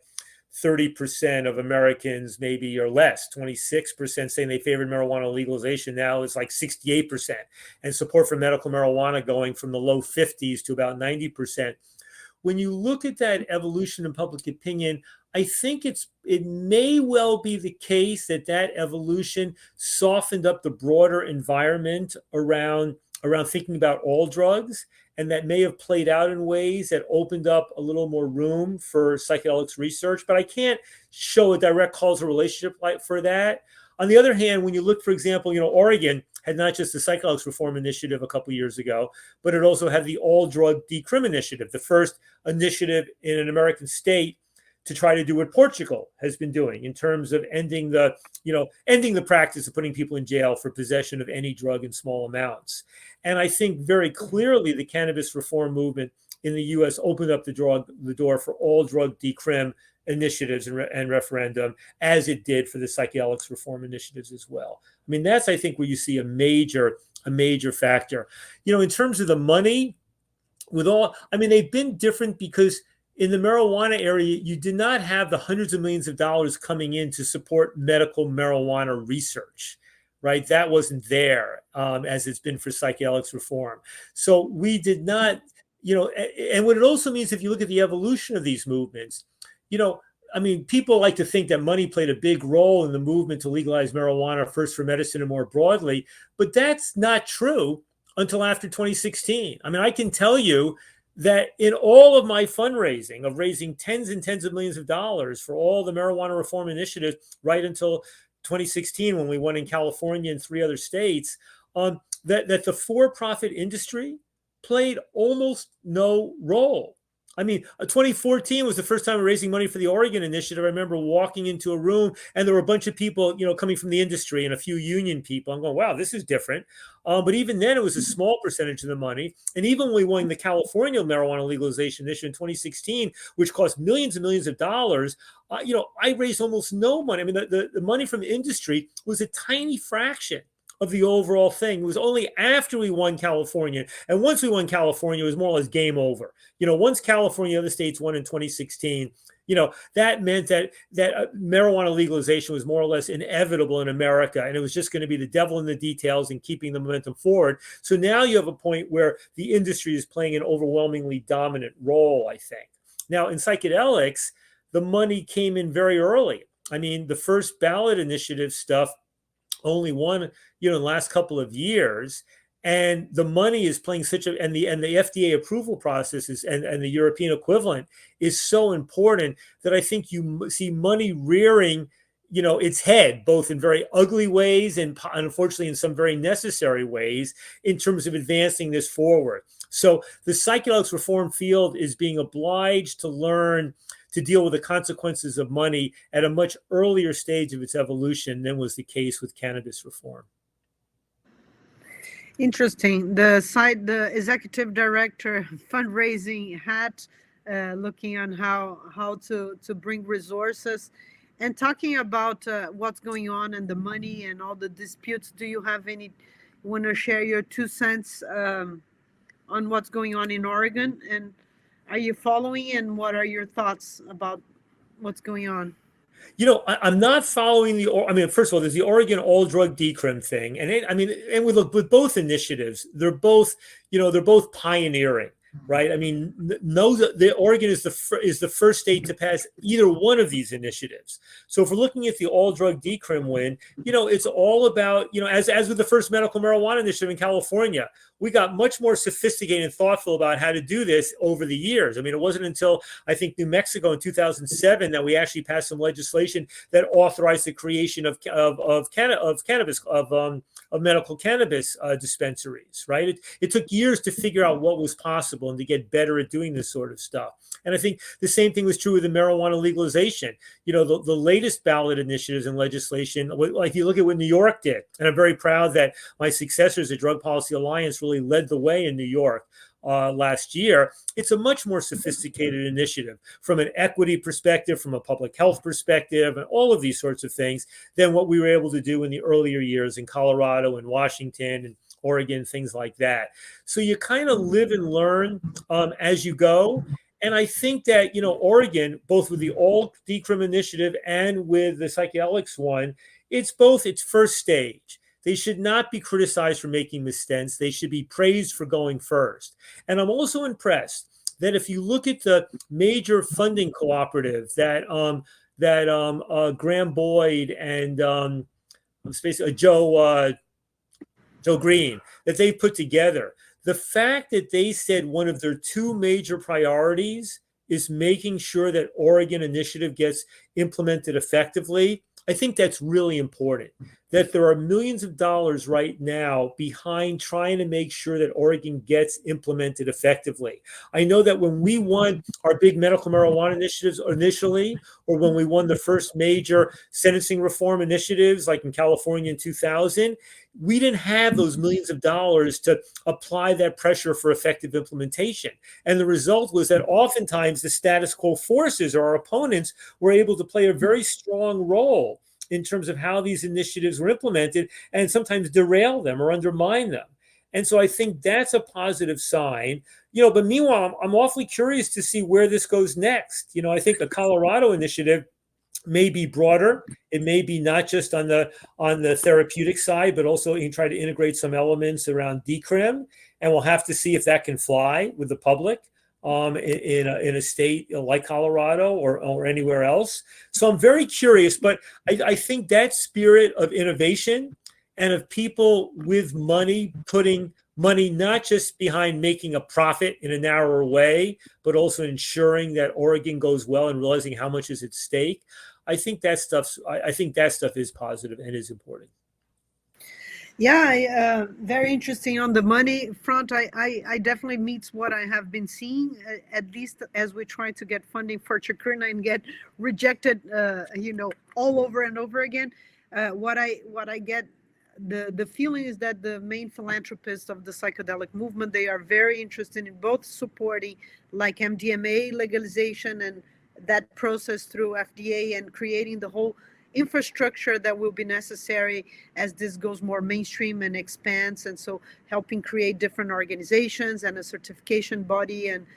30% of Americans, maybe or less, 26% saying they favored marijuana legalization. Now it's like 68%. And support for medical marijuana going from the low 50s to about 90%. When you look at that evolution in public opinion, I think it may well be the case that evolution softened up the broader environment around thinking about all drugs, and that may have played out in ways that opened up a little more room for psychedelics research. But I can't show a direct causal relationship for that. On the other hand, when you look, for example, Oregon had not just the psychedelics reform initiative a couple of years ago, but it also had the all drug decrim initiative, the first initiative in an American state to try to do what Portugal has been doing in terms of ending the practice of putting people in jail for possession of any drug in small amounts. And I think very clearly the cannabis reform movement in the U.S. opened up the door for all drug decrim initiatives and referendum, as it did for the psychedelics reform initiatives as well. I mean, that's, I think, where you see a major factor. In terms of the money, they've been different because in the marijuana area, you did not have the hundreds of millions of dollars coming in to support medical marijuana research, right? That wasn't there as it's been for psychedelics reform. So we did not, and what it also means, if you look at the evolution of these movements, people like to think that money played a big role in the movement to legalize marijuana, first for medicine and more broadly, but that's not true until after 2016. I can tell you that in all of my fundraising of raising tens and tens of millions of dollars for all the marijuana reform initiatives right until 2016, when we won in California and 3 other states, that the for-profit industry played almost no role. 2014 was the first time raising money for the Oregon initiative. I remember walking into a room and there were a bunch of people, coming from the industry and a few union people. I'm going, wow, this is different. But even then, it was a small percentage of the money. And even when we won the California marijuana legalization initiative in 2016, which cost millions and millions of dollars, I raised almost no money. The money from the industry was a tiny fraction of the overall thing. It was only after we won California. And once we won California, it was more or less game over. Once California and other states won in 2016, that meant that marijuana legalization was more or less inevitable in America. And it was just going to be the devil in the details and keeping the momentum forward. So now you have a point where the industry is playing an overwhelmingly dominant role, I think. Now, in psychedelics, the money came in very early. The first ballot initiative stuff only won, in the last couple of years, and the money is playing and the FDA approval process and the European equivalent is so important that I think you see money rearing, its head, both in very ugly ways and unfortunately in some very necessary ways in terms of advancing this forward. So the psychedelics reform field is being obliged to learn to deal with the consequences of money at a much earlier stage of its evolution than was the case with cannabis reform. Interesting. The executive director fundraising hat, looking on how to bring resources, and talking about what's going on and the money and all the disputes. Do you have want to share your 2 cents on what's going on in Oregon? And are you following, and what are your thoughts about what's going on? I'm not following first of all, there's the Oregon all drug decrim thing. And we look with both initiatives, they're both pioneering, right? The Oregon is the first state to pass either one of these initiatives. So if we're looking at the all drug decrim win, it's all about, as with the first medical marijuana initiative in California, we got much more sophisticated and thoughtful about how to do this over the years. It wasn't until I think New Mexico in 2007 that we actually passed some legislation that authorized the creation of medical cannabis dispensaries, right? It took years to figure out what was possible and to get better at doing this sort of stuff. And I think the same thing was true with the marijuana legalization. The latest ballot initiatives and legislation, like you look at what New York did, and I'm very proud that my successors at Drug Policy Alliance really led the way in New York last year. It's a much more sophisticated initiative from an equity perspective, from a public health perspective, and all of these sorts of things than what we were able to do in the earlier years in Colorado and Washington and Oregon, things like that. So you kind of live and learn as you go. And I think that, Oregon, both with the all decrim initiative and with the psychedelics one, it's both its first stage. They should not be criticized for making mistakes. They should be praised for going first. And I'm also impressed that if you look at the major funding cooperative that Graham Boyd and Joe Green, that they put together, the fact that they said one of their two major priorities is making sure that Oregon initiative gets implemented effectively, I think that's really important. That there are millions of dollars right now behind trying to make sure that Oregon gets implemented effectively. I know that when we won our big medical marijuana initiatives initially, or when we won the first major sentencing reform initiatives, like in California in 2000, we didn't have those millions of dollars to apply that pressure for effective implementation. And the result was that oftentimes the status quo forces or our opponents were able to play a very strong role in terms of how these initiatives were implemented and sometimes derail them or undermine them. And so I think that's a positive sign, but meanwhile, I'm awfully curious to see where this goes next. I think the Colorado initiative may be broader. It may be not just on the therapeutic side, but also try to integrate some elements around decrim. And we'll have to see if that can fly with the public in a state like Colorado or anywhere else. So I'm very curious, but I think that spirit of innovation and of people with money putting money not just behind making a profit in a narrower way, but also ensuring that Oregon goes well and realizing how much is at stake. I think that stuff is positive and is important. Yeah, very interesting on the money front. I definitely meets what I have been seeing, at least as we try to get funding for Chacruna and get rejected, all over and over again. What I get, the feeling is that the main philanthropists of the psychedelic movement, they are very interested in both supporting like MDMA legalization and that process through FDA and creating the whole infrastructure that will be necessary as this goes more mainstream and expands, and so helping create different organizations and a certification body and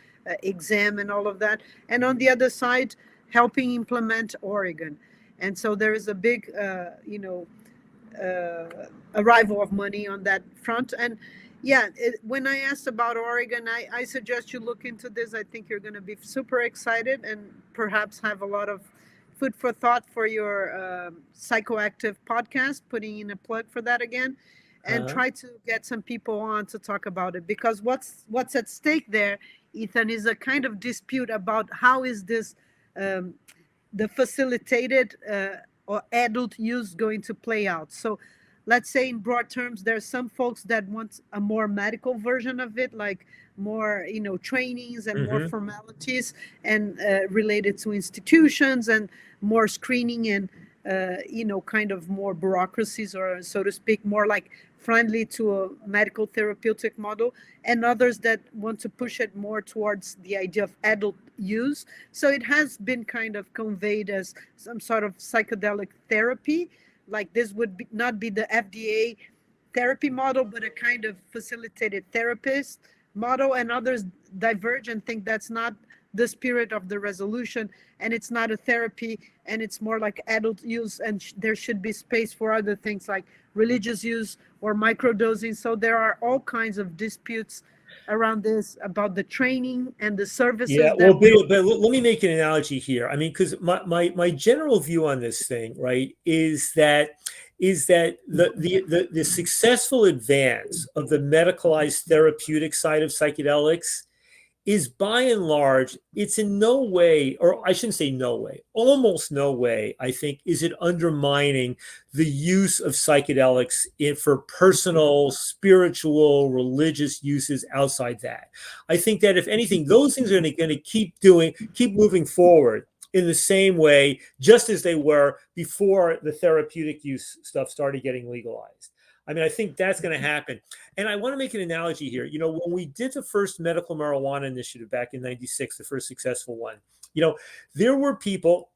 exam and all of that, and on the other side helping implement Oregon. And so there is a big arrival of money on that front. And yeah, when I asked about Oregon, I suggest you look into this. I think you're going to be super excited and perhaps have a lot of food for thought for your psychoactive podcast, putting in a plug for that again, and try to get some people on to talk about it. Because what's at stake there, Ethan, is a kind of dispute about how is this, the facilitated or adult use going to play out. So let's say in broad terms, there's some folks that want a more medical version of it, like more, trainings and more formalities and related to institutions and more screening and, kind of more bureaucracies, or so to speak, more like friendly to a medical therapeutic model, and others that want to push it more towards the idea of adult use. So it has been kind of conveyed as some sort of psychedelic therapy, like this would not be the FDA therapy model, but a kind of facilitated therapist model, and others diverge and think that's not the spirit of the resolution, and it's not a therapy, and it's more like adult use, and there should be space for other things like religious use or microdosing. So there are all kinds of disputes around this about the training and the services. Yeah, well, but let me make an analogy here. I mean, because my general view on this thing, right, is that the successful advance of the medicalized therapeutic side of psychedelics is by and large, it's in no way, or I shouldn't say no way, almost no way, I think, is it undermining the use of psychedelics for personal, spiritual, religious uses outside that. I think that if anything, those things are going to keep moving forward in the same way, just as they were before the therapeutic use stuff started getting legalized. I mean, I think that's going to happen. And I want to make an analogy here. When we did the first medical marijuana initiative back in '96, the first successful one, there were people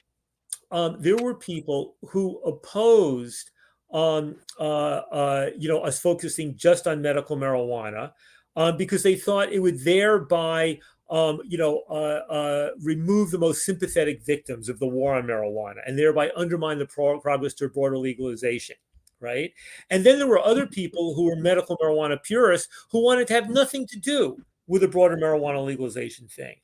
who opposed, us focusing just on medical marijuana because they thought it would thereby remove the most sympathetic victims of the war on marijuana and thereby undermine the progress toward broader legalization. Right. And then there were other people who were medical marijuana purists who wanted to have nothing to do with a broader marijuana legalization thing.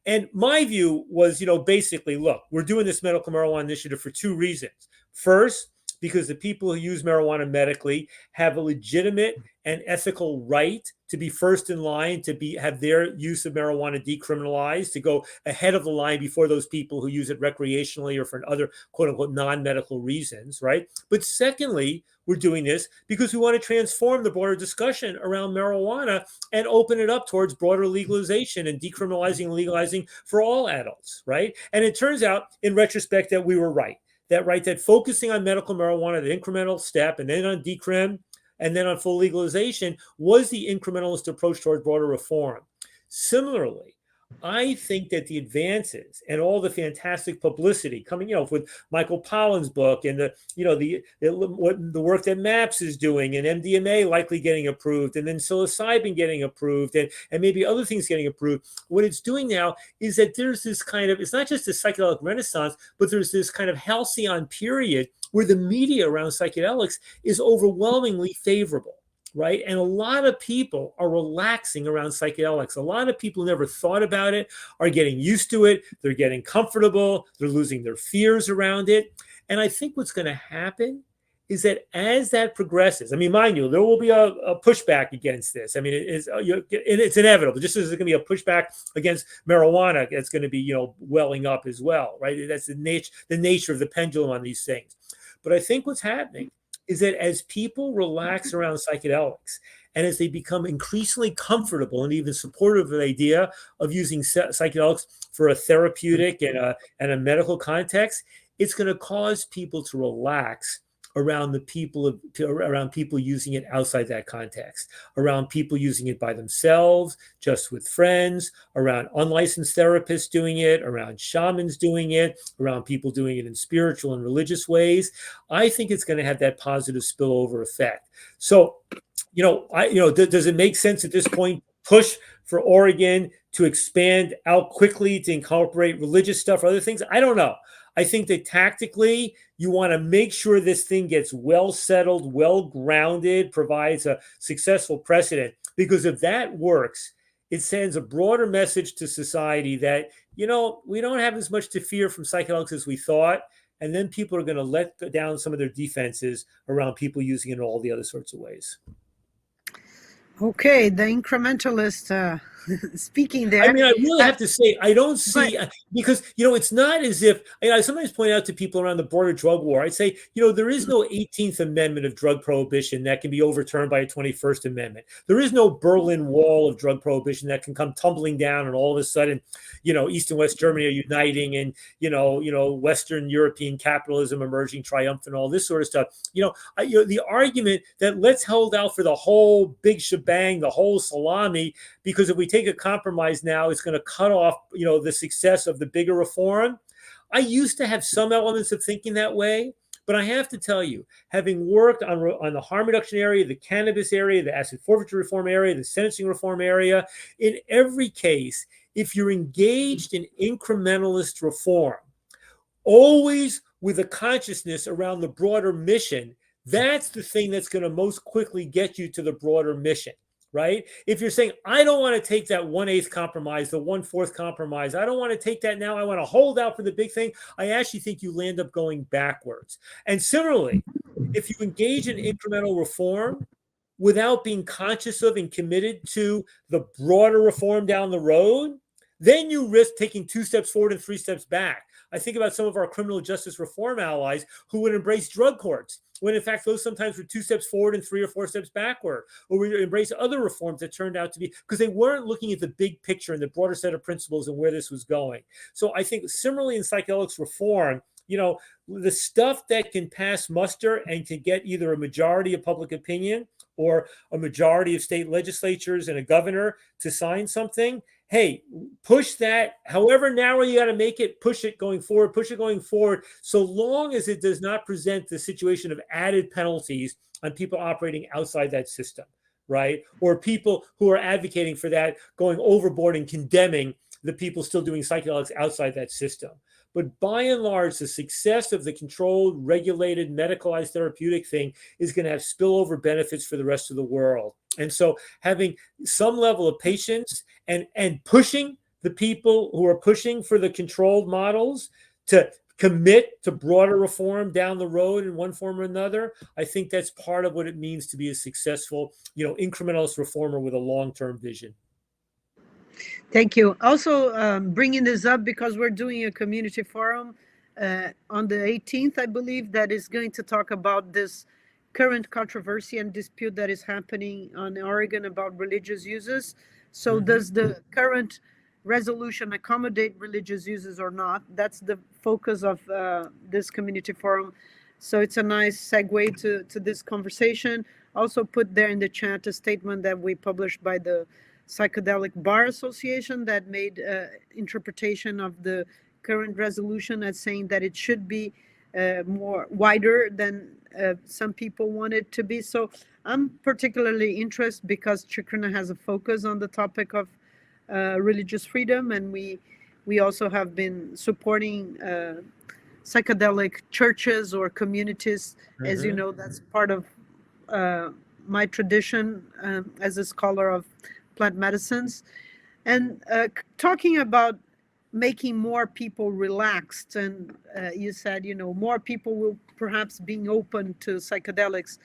And my view was, basically, look, we're doing this medical marijuana initiative for two reasons. First, because the people who use marijuana medically have a legitimate and ethical right to be first in line, to have their use of marijuana decriminalized, to go ahead of the line before those people who use it recreationally or for other quote unquote non-medical reasons, right? But secondly, we're doing this because we want to transform the broader discussion around marijuana and open it up towards broader legalization and decriminalizing and legalizing for all adults, right? And it turns out in retrospect that we were right. That focusing on medical marijuana, the incremental step, and then on decrim, and then on full legalization was the incrementalist approach toward broader reform. Similarly, I think that the advances and all the fantastic publicity coming, with Michael Pollan's book and the work that MAPS is doing, and MDMA likely getting approved, and then psilocybin getting approved, and maybe other things getting approved. What it's doing now is that there's this kind of, it's not just a psychedelic renaissance, but there's this kind of halcyon period where the media around psychedelics is overwhelmingly favorable. Right. And a lot of people are relaxing around psychedelics. A lot of people who never thought about it are getting used to it. They're getting comfortable. They're losing their fears around it. And I think what's going to happen is that as that progresses, I mean, mind you, there will be a pushback against this. I mean, it's inevitable. Just as there's going to be a pushback against marijuana, it's going to be, welling up as well. Right. That's the nature of the pendulum on these things. But I think what's happening is that as people relax around psychedelics and as they become increasingly comfortable and even supportive of the idea of using psychedelics for a therapeutic and a medical context, it's going to cause people to relax around around people using it outside that context, around people using it by themselves, just with friends, around unlicensed therapists doing it, around shamans doing it, around people doing it in spiritual and religious ways. I think it's going to have that positive spillover effect. So, does it make sense at this point push for Oregon to expand out quickly to incorporate religious stuff or other things? I don't know. I think that tactically, you want to make sure this thing gets well settled, well grounded, provides a successful precedent. Because if that works, it sends a broader message to society that, we don't have as much to fear from psychedelics as we thought. And then people are going to let down some of their defenses around people using it in all the other sorts of ways. Okay, the incrementalist speaking there. I mean, I really have to say, I don't see, because, it's not as if, I sometimes point out to people around the border drug war, I say, there is no 18th Amendment of drug prohibition that can be overturned by a 21st Amendment. There is no Berlin Wall of drug prohibition that can come tumbling down and all of a sudden, East and West Germany are uniting and, Western European capitalism emerging triumphant, all this sort of stuff. The argument that let's hold out for the whole big shebang, the whole salami, because if we take a compromise now, it's going to cut off, the success of the bigger reform. I used to have some elements of thinking that way, but I have to tell you, having worked on the harm reduction area, the cannabis area, the asset forfeiture reform area, the sentencing reform area, in every case, if you're engaged in incrementalist reform, always with a consciousness around the broader mission, that's the thing that's going to most quickly get you to the broader mission. Right? If you're saying, I don't want to take that 1/8 compromise, the 1/4 compromise, I don't want to take that now, I want to hold out for the big thing, I actually think you land up going backwards. And similarly, if you engage in incremental reform without being conscious of and committed to the broader reform down the road, then you risk taking 2 steps forward and 3 steps back. I think about some of our criminal justice reform allies who would embrace drug courts, when in fact those sometimes were 2 steps forward and 3 or 4 steps backward, or we embrace other reforms that turned out to be, because they weren't looking at the big picture and the broader set of principles and where this was going. So I think similarly in psychedelics reform, the stuff that can pass muster and can get either a majority of public opinion or a majority of state legislatures and a governor to sign something, hey, push that, however narrow you got to make it, push it going forward, so long as it does not present the situation of added penalties on people operating outside that system, right? Or people who are advocating for that going overboard and condemning the people still doing psychedelics outside that system. But by and large, the success of the controlled, regulated, medicalized therapeutic thing is going to have spillover benefits for the rest of the world. And so having some level of patience and pushing the people who are pushing for the controlled models to commit to broader reform down the road in one form or another, I think that's part of what it means to be a successful, incrementalist reformer with a long-term vision. Thank you. Also, bringing this up because we're doing a community forum on the 18th, I believe, that is going to talk about this current controversy and dispute that is happening on Oregon about religious uses. So, does the current resolution accommodate religious uses or not? That's the focus of this community forum. So, it's a nice segue to this conversation. Also, put there in the chat a statement that we published by the Psychedelic Bar Association that made interpretation of the current resolution as saying that it should be more wider than some people want it to be. So I'm particularly interested because Chacruna has a focus on the topic of religious freedom, and we also have been supporting psychedelic churches or communities. As you know, that's part of my tradition as a scholar of plant medicines, and talking about making more people relaxed, and you said more people will perhaps being open to psychedelics.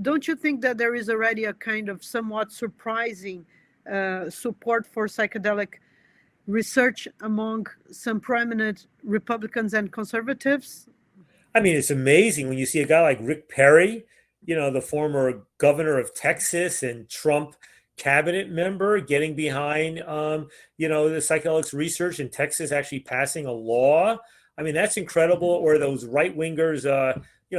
Don't you think that there is already a kind of somewhat surprising support for psychedelic research among some prominent Republicans and conservatives? I mean, it's amazing when you see a guy like Rick Perry, the former governor of Texas and Trump cabinet member, getting behind, the psychedelics research in Texas, actually passing a law. I mean, that's incredible. Or those right wingers,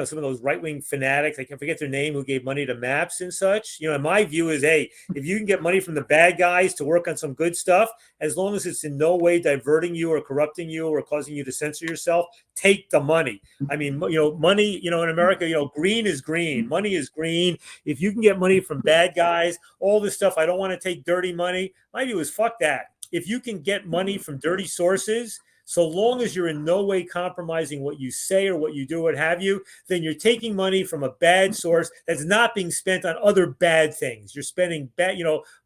some of those right wing fanatics, I can forget their name, who gave money to MAPS and such. My view is, hey, if you can get money from the bad guys to work on some good stuff, as long as it's in no way diverting you or corrupting you or causing you to censor yourself, take the money. I mean, money, in America, green is green, money is green. If you can get money from bad guys, all this stuff, I don't want to take dirty money. My view is fuck that. If you can get money from dirty sources, so long as you're in no way compromising what you say or what you do, what have you, then you're taking money from a bad source that's not being spent on other bad things. You're spending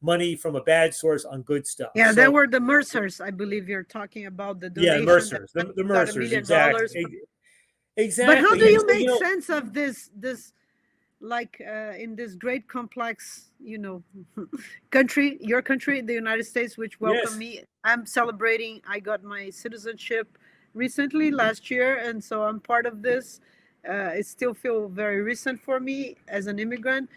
money from a bad source on good stuff. Yeah, there were the Mercers, I believe you're talking about, the donation. Yeah, Mercers, the Mercers, $1 million. exactly. But how do you make sense of this like in this great complex, country, your country, the United States, which welcomed me? I'm celebrating. I got my citizenship recently last year, and so I'm part of this. It still feels very recent for me as an immigrant.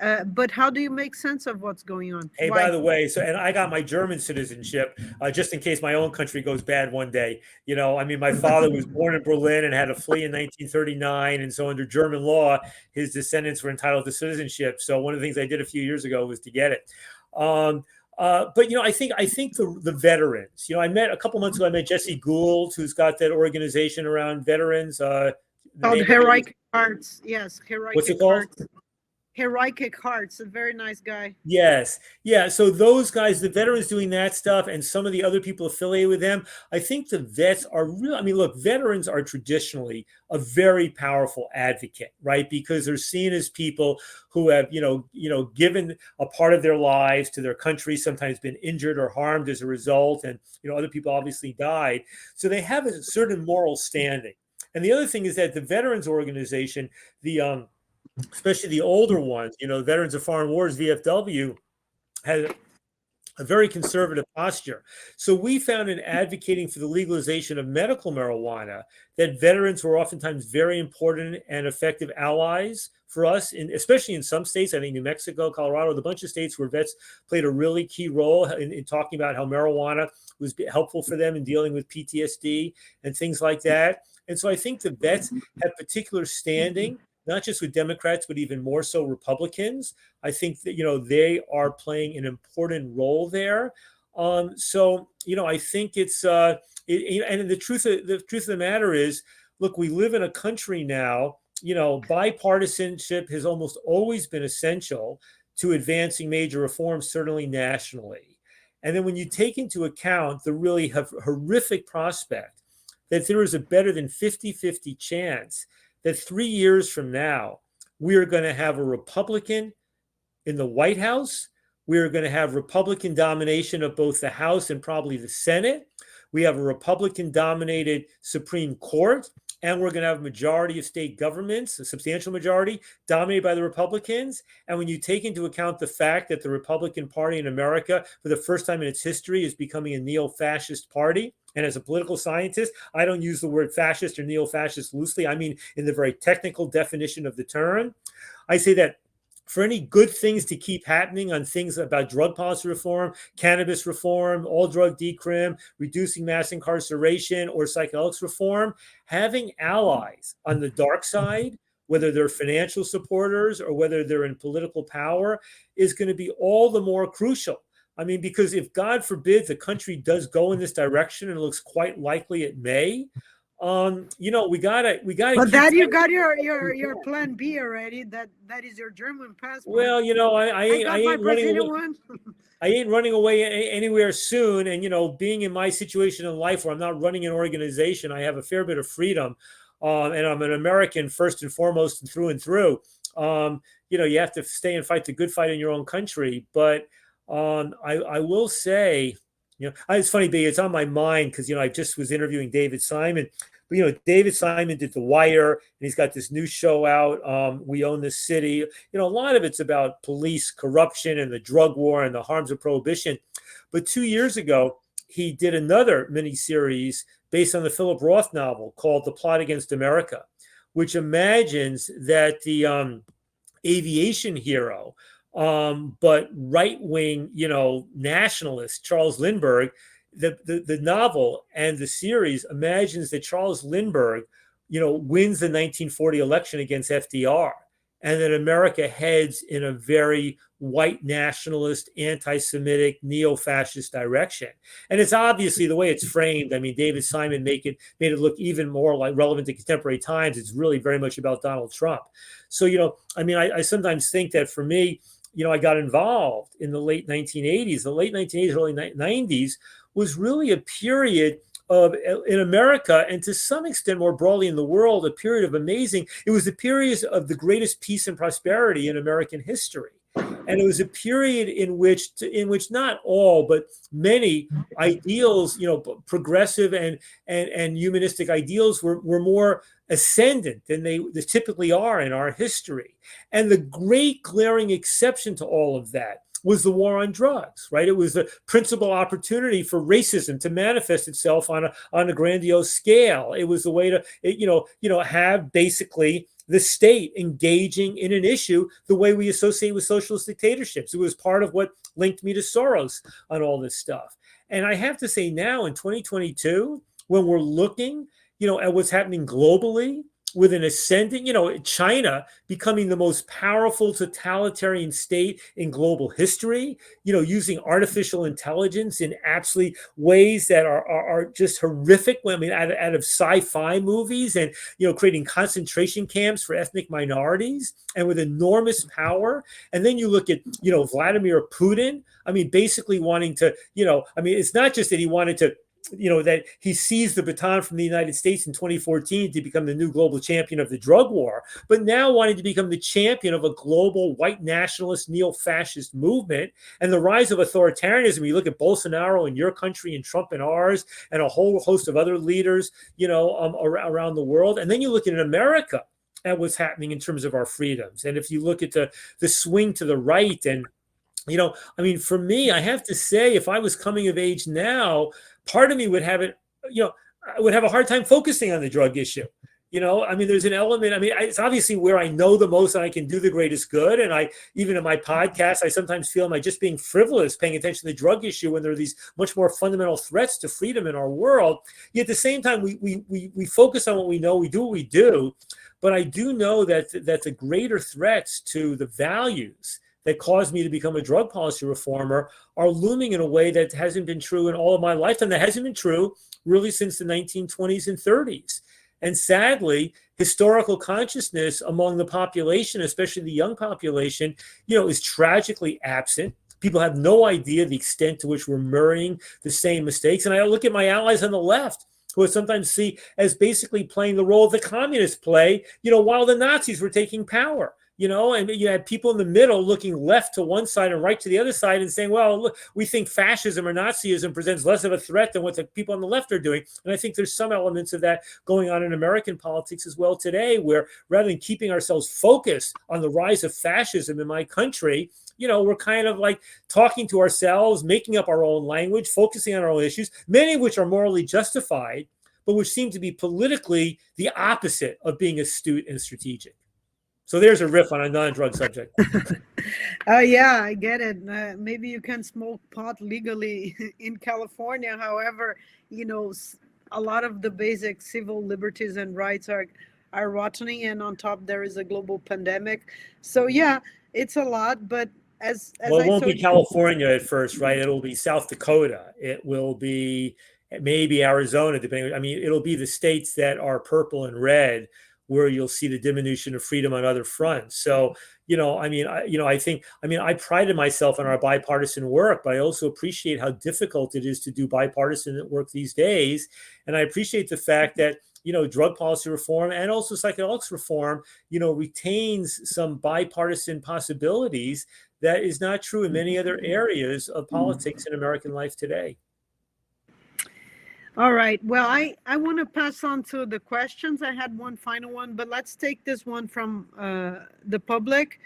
But how do you make sense of what's going on? Hey, by the way, and I got my German citizenship just in case my own country goes bad one day. My father was born in Berlin and had to flee in 1939. And so under German law, his descendants were entitled to citizenship. So one of the things I did a few years ago was to get it. But I think the veterans. I met a couple months ago. I met Jesse Gould, who's got that organization around veterans. Called Heroic Hearts. Yes, Heroic. What's it called? Heroic Hearts, a very nice guy. Yes. Yeah. So those guys, the veterans doing that stuff, and some of the other people affiliated with them, I think the vets are real. I mean, look, veterans are traditionally a very powerful advocate, right? Because they're seen as people who have, given a part of their lives to their country, sometimes been injured or harmed as a result. And, other people obviously died. So they have a certain moral standing. And the other thing is that the veterans organization, especially the older ones, Veterans of Foreign Wars, VFW, had a very conservative posture. So we found in advocating for the legalization of medical marijuana that veterans were oftentimes very important and effective allies for us, especially in some states. I think New Mexico, Colorado, the bunch of states where vets played a really key role in talking about how marijuana was helpful for them in dealing with PTSD and things like that. And so I think the vets have particular standing, not just with Democrats, but even more so Republicans. I think that, they are playing an important role there. So, I think it's, and the truth of the matter is, look, we live in a country now, bipartisanship has almost always been essential to advancing major reforms, certainly nationally. And then when you take into account the really horrific prospect that there is a better than 50-50 chance that 3 years from now, we are going to have a Republican in the White House. We're going to have Republican domination of both the House and probably the Senate. We have a Republican-dominated Supreme Court, and we're going to have a majority of state governments, a substantial majority, dominated by the Republicans. And when you take into account the fact that the Republican Party in America, for the first time in its history, is becoming a neo-fascist party, and as a political scientist, I don't use the word fascist or neo-fascist loosely. I mean in the very technical definition of the term. I say that for any good things to keep happening on things about drug policy reform, cannabis reform, all drug decrim, reducing mass incarceration, or psychedelics reform, having allies on the dark side, whether they're financial supporters or whether they're in political power, is going to be all the more crucial. I mean, because if God forbid the country does go in this direction, and it looks quite likely it may, we gotta. But that you got your plan B already. That is your German passport. Well, I ain't running away. I ain't running away anywhere soon. And being in my situation in life where I'm not running an organization, I have a fair bit of freedom, and I'm an American first and foremost and through. You have to stay and fight the good fight in your own country. But I will say. It's funny, Bea, it's on my mind because, I just was interviewing David Simon. But, David Simon did The Wire, and he's got this new show out, We Own This City. A lot of it's about police corruption and the drug war and the harms of prohibition. But 2 years ago, he did another miniseries based on the Philip Roth novel called The Plot Against America, which imagines that the aviation hero, but right-wing, nationalist Charles Lindbergh, the novel and the series imagines that Charles Lindbergh, wins the 1940 election against FDR, and that America heads in a very white nationalist, anti-Semitic, neo-fascist direction. And it's obviously the way it's framed. I mean, David Simon made it look even more like relevant to contemporary times. It's really very much about Donald Trump. So, I sometimes think that for me, I got involved in the late 1980s. The late 1980s, early 90s was really a period of, in America, and to some extent more broadly in the world, a period of amazing. It was a period of the greatest peace and prosperity in American history. And it was a period in which not all, but many ideals, progressive and humanistic ideals were more ascendant than they typically are in our history. And the great glaring exception to all of that was the war on drugs, right? It was the principal opportunity for racism to manifest itself on a grandiose scale. It was the way to, have basically the state engaging in an issue the way we associate with socialist dictatorships. It was part of what linked me to Soros on all this stuff. And I have to say now in 2022, when we're looking, at what's happening globally, with an ascending, China becoming the most powerful totalitarian state in global history, using artificial intelligence in absolutely ways that are just horrific. I mean, out of sci-fi movies, and, creating concentration camps for ethnic minorities, and with enormous power. And then you look at, Vladimir Putin, basically wanting to, it's not just that he wanted to, that he seized the baton from the United States in 2014 to become the new global champion of the drug war, but now wanting to become the champion of a global white nationalist neo-fascist movement, and the rise of authoritarianism. You look at Bolsonaro in your country and Trump in ours, and a whole host of other leaders, around the world. And then you look at America at what's happening in terms of our freedoms. And if you look at the swing to the right, and for me, I have to say, if I was coming of age now, part of me would have I would have a hard time focusing on the drug issue. There's an element, it's obviously where I know the most and I can do the greatest good. And even in my podcast, I sometimes feel, am I just being frivolous, paying attention to the drug issue when there are these much more fundamental threats to freedom in our world? Yet at the same time, we focus on what we know, we do what we do. But I do know that the greater threats to the values that caused me to become a drug policy reformer are looming in a way that hasn't been true in all of my lifetime. That hasn't been true really since the 1920s and 30s. And sadly, historical consciousness among the population, especially the young population, is tragically absent. People have no idea the extent to which we're mirroring the same mistakes. And I look at my allies on the left, who I sometimes see as basically playing the role the communists play, while the Nazis were taking power. and you had people in the middle looking left to one side and right to the other side and saying, well, look, we think fascism or Nazism presents less of a threat than what the people on the left are doing. And I think there's some elements of that going on in American politics as well today, where rather than keeping ourselves focused on the rise of fascism in my country, we're kind of like talking to ourselves, making up our own language, focusing on our own issues, many of which are morally justified, but which seem to be politically the opposite of being astute and strategic. So there's a riff on a non-drug subject. Oh, yeah, I get it. Maybe you can smoke pot legally in California. However, a lot of the basic civil liberties and rights are rotting, and on top there is a global pandemic. So yeah, it's a lot. But as well, it won't be California at first, right? It'll be South Dakota. It will be maybe Arizona, depending. I mean, it'll be the states that are purple and red where you'll see the diminution of freedom on other fronts. So, I prided myself on our bipartisan work, but I also appreciate how difficult it is to do bipartisan work these days. And I appreciate the fact that, drug policy reform and also psychedelics reform, retains some bipartisan possibilities that is not true in many other areas of politics in American life today. All right. Well, I want to pass on to the questions. I had one final one, but let's take this one from the public.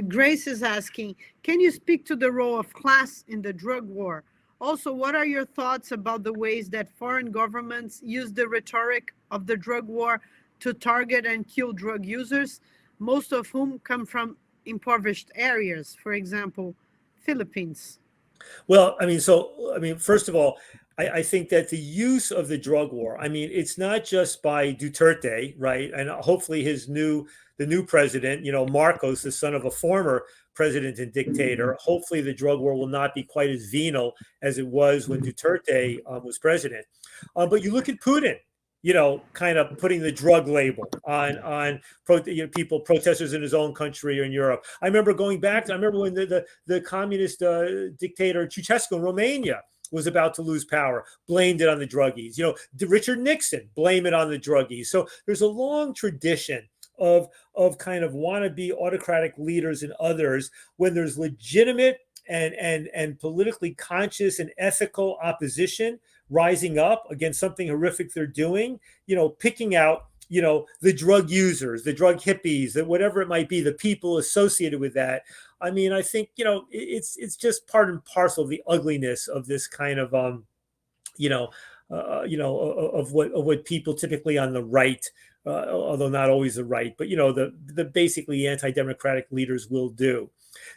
Grace is asking, can you speak to the role of class in the drug war? Also, what are your thoughts about the ways that foreign governments use the rhetoric of the drug war to target and kill drug users, most of whom come from impoverished areas, for example, Philippines? Well, first of all, I think that the use of the drug war, it's not just by Duterte, right? And hopefully the new president, Marcos, the son of a former president and dictator, hopefully the drug war will not be quite as venal as it was when Duterte was president. But you look at Putin, kind of putting the drug label on people, protesters in his own country or in Europe. I remember when the communist dictator Ceausescu in Romania was about to lose power, blamed it on the druggies. Richard Nixon, blame it on the druggies. So there's a long tradition of kind of wannabe autocratic leaders and others when there's legitimate and politically conscious and ethical opposition rising up against something horrific they're doing, picking out, the drug users, the drug hippies, that whatever it might be, the people associated with that. I think, it's just part and parcel of the ugliness of this kind of, of what people typically on the right, although not always the right, but, the basically anti-democratic leaders will do.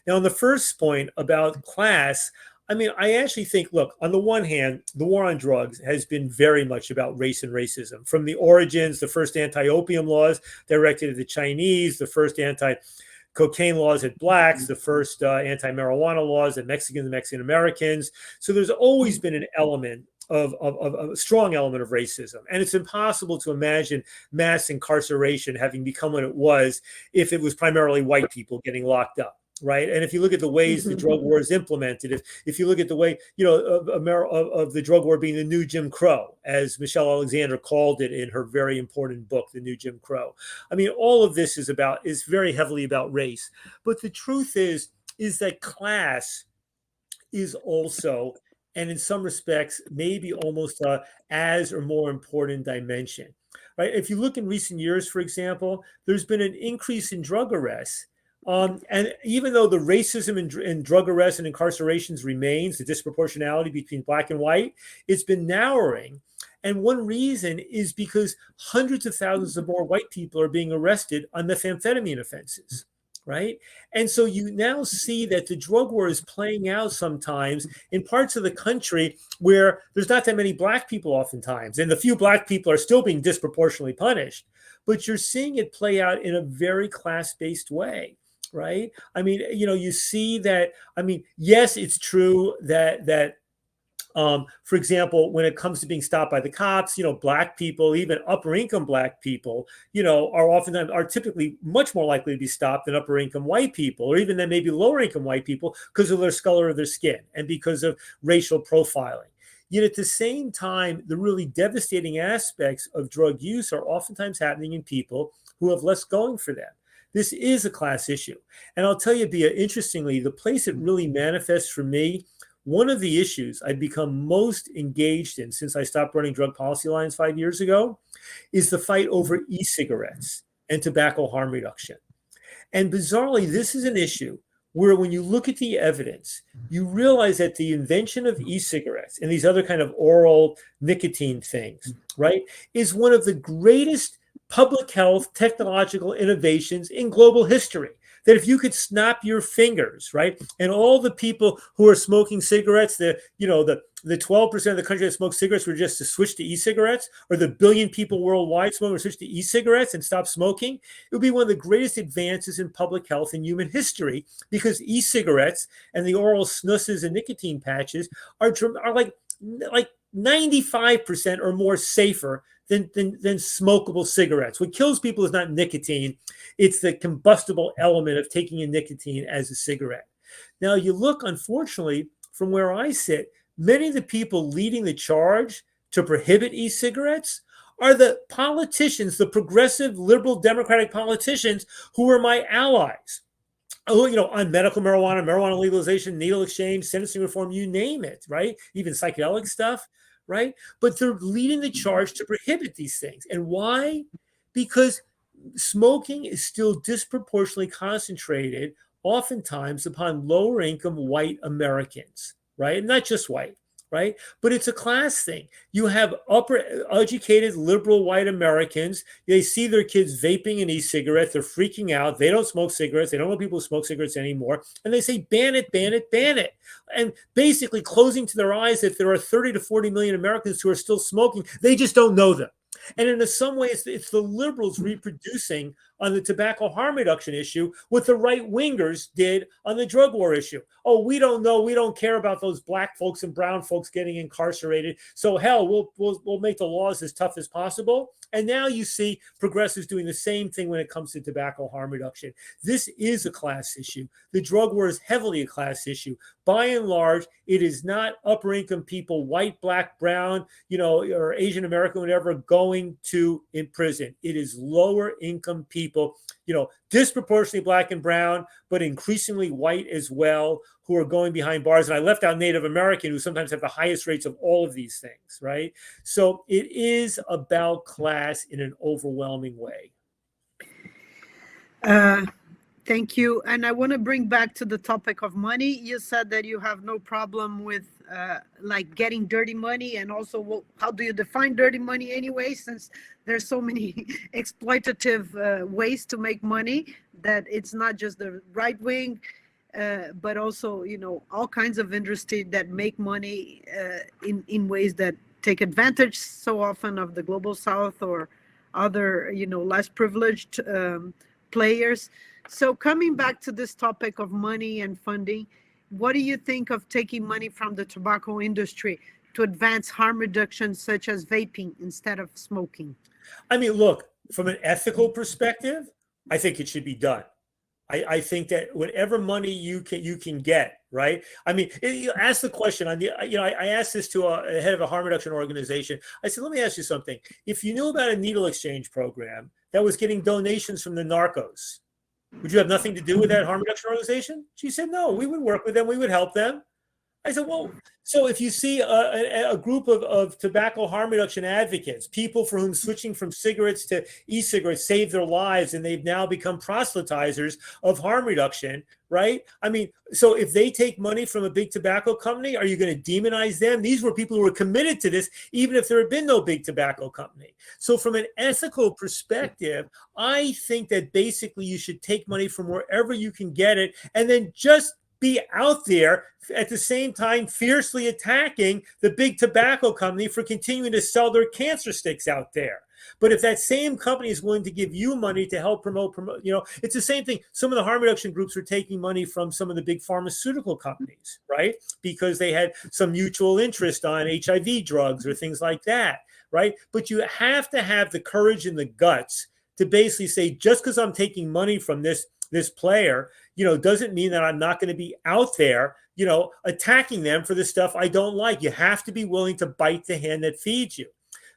Now, on the first point about class, I actually think, look, on the one hand, the war on drugs has been very much about race and racism. From the origins, the first anti-opium laws directed at the Chinese, the first anti-cocaine laws at blacks, the first anti-marijuana laws at Mexican Americans. So there's always been an element of a strong element of racism. And it's impossible to imagine mass incarceration having become what it was if it was primarily white people getting locked up. Right. And if you look at the ways the drug war is implemented, if you look at the way, of the drug war being the new Jim Crow, as Michelle Alexander called it in her very important book, The New Jim Crow. All of this is very heavily about race. But the truth is that class is also, and in some respects, maybe almost as or more important dimension. Right. If you look in recent years, for example, there's been an increase in drug arrests. And even though the racism in drug arrests and incarcerations remains, the disproportionality between black and white, it's been narrowing. And one reason is because hundreds of thousands of more white people are being arrested on methamphetamine offenses, right? And so you now see that the drug war is playing out sometimes in parts of the country where there's not that many black people oftentimes, and the few black people are still being disproportionately punished. But you're seeing it play out in a very class-based way. Right. You see that. Yes, it's true that for example, when it comes to being stopped by the cops, black people, even upper income black people, are typically much more likely to be stopped than upper income white people, or even than maybe lower income white people because of their color of their skin and because of racial profiling. Yet at the same time, the really devastating aspects of drug use are oftentimes happening in people who have less going for them. This is a class issue. And I'll tell you, Bia, interestingly, the place it really manifests for me, one of the issues I've become most engaged in since I stopped running Drug Policy Alliance 5 years ago is the fight over e-cigarettes and tobacco harm reduction. And bizarrely, this is an issue where when you look at the evidence, you realize that the invention of e-cigarettes and these other kind of oral nicotine things, right, is one of the greatest public health technological innovations in global history. That if you could snap your fingers, right, and all the people who are smoking cigarettes, the 12% of the country that smoke cigarettes were just to switch to e-cigarettes, or the billion people worldwide smoking or switch to e-cigarettes and stop smoking, it would be one of the greatest advances in public health in human history, because e-cigarettes and the oral snusses and nicotine patches are like 95% or more safer than smokable cigarettes. What kills people is not nicotine, it's the combustible element of taking in nicotine as a cigarette. Now you look, unfortunately, from where I sit, many of the people leading the charge to prohibit e-cigarettes are the politicians, the progressive liberal democratic politicians who are my allies. Oh, on medical marijuana legalization, needle exchange, sentencing reform, you name it, right? Even psychedelic stuff, right? But they're leading the charge to prohibit these things. And why? Because smoking is still disproportionately concentrated, oftentimes, upon lower income white Americans, right? And not just white, right? But it's a class thing. You have upper educated liberal white Americans. They see their kids vaping an e-cigarette. They're freaking out. They don't smoke cigarettes. They don't know people who smoke cigarettes anymore. And they say, ban it, ban it, ban it. And basically closing to their eyes that there are 30 to 40 million Americans who are still smoking. They just don't know them. And in some ways, it's the liberals reproducing on the tobacco harm reduction issue what the right wingers did on the drug war issue. Oh, we don't know. We don't care about those black folks and brown folks getting incarcerated. So hell, we'll make the laws as tough as possible. And now you see progressives doing the same thing when it comes to tobacco harm reduction. This is a class issue. The drug war is heavily a class issue. By and large, it is not upper income people, white, black, brown, or Asian American, whatever, going to in prison. It is lower income people, disproportionately black and brown, but increasingly white as well, who are going behind bars. And I left out Native American, who sometimes have the highest rates of all of these things, right? So it is about class in an overwhelming way. Thank you. And I want to bring back to the topic of money. You said that you have no problem with getting dirty money, and also how do you define dirty money anyway, since there's so many exploitative ways to make money, that it's not just the right wing, but also, all kinds of industry that make money in ways that take advantage so often of the global south or other, less privileged players. So coming back to this topic of money and funding, what do you think of taking money from the tobacco industry to advance harm reduction, such as vaping instead of smoking? I mean, look, from an ethical perspective, I think it should be done. I think that whatever money you can get, right? I mean, ask the question on the, I asked this to a head of a harm reduction organization. I said, let me ask you something. If you knew about a needle exchange program that was getting donations from the narcos, would you have nothing to do with that harm reduction organization? She said, no, we would work with them. We would help them. I said, well, so if you see a group of tobacco harm reduction advocates, people for whom switching from cigarettes to e-cigarettes saved their lives, and they've now become proselytizers of harm reduction, right? I mean, so if they take money from a big tobacco company, are you going to demonize them? These were people who were committed to this, even if there had been no big tobacco company. So from an ethical perspective, I think that basically you should take money from wherever you can get it, and then just be out there at the same time fiercely attacking the big tobacco company for continuing to sell their cancer sticks out there. But if that same company is willing to give you money to help promote, it's the same thing. Some of the harm reduction groups are taking money from some of the big pharmaceutical companies, right? Because they had some mutual interest on HIV drugs or things like that, right? But you have to have the courage and the guts to basically say, just because I'm taking money from this player, doesn't mean that I'm not going to be out there, attacking them for the stuff I don't like. You have to be willing to bite the hand that feeds you.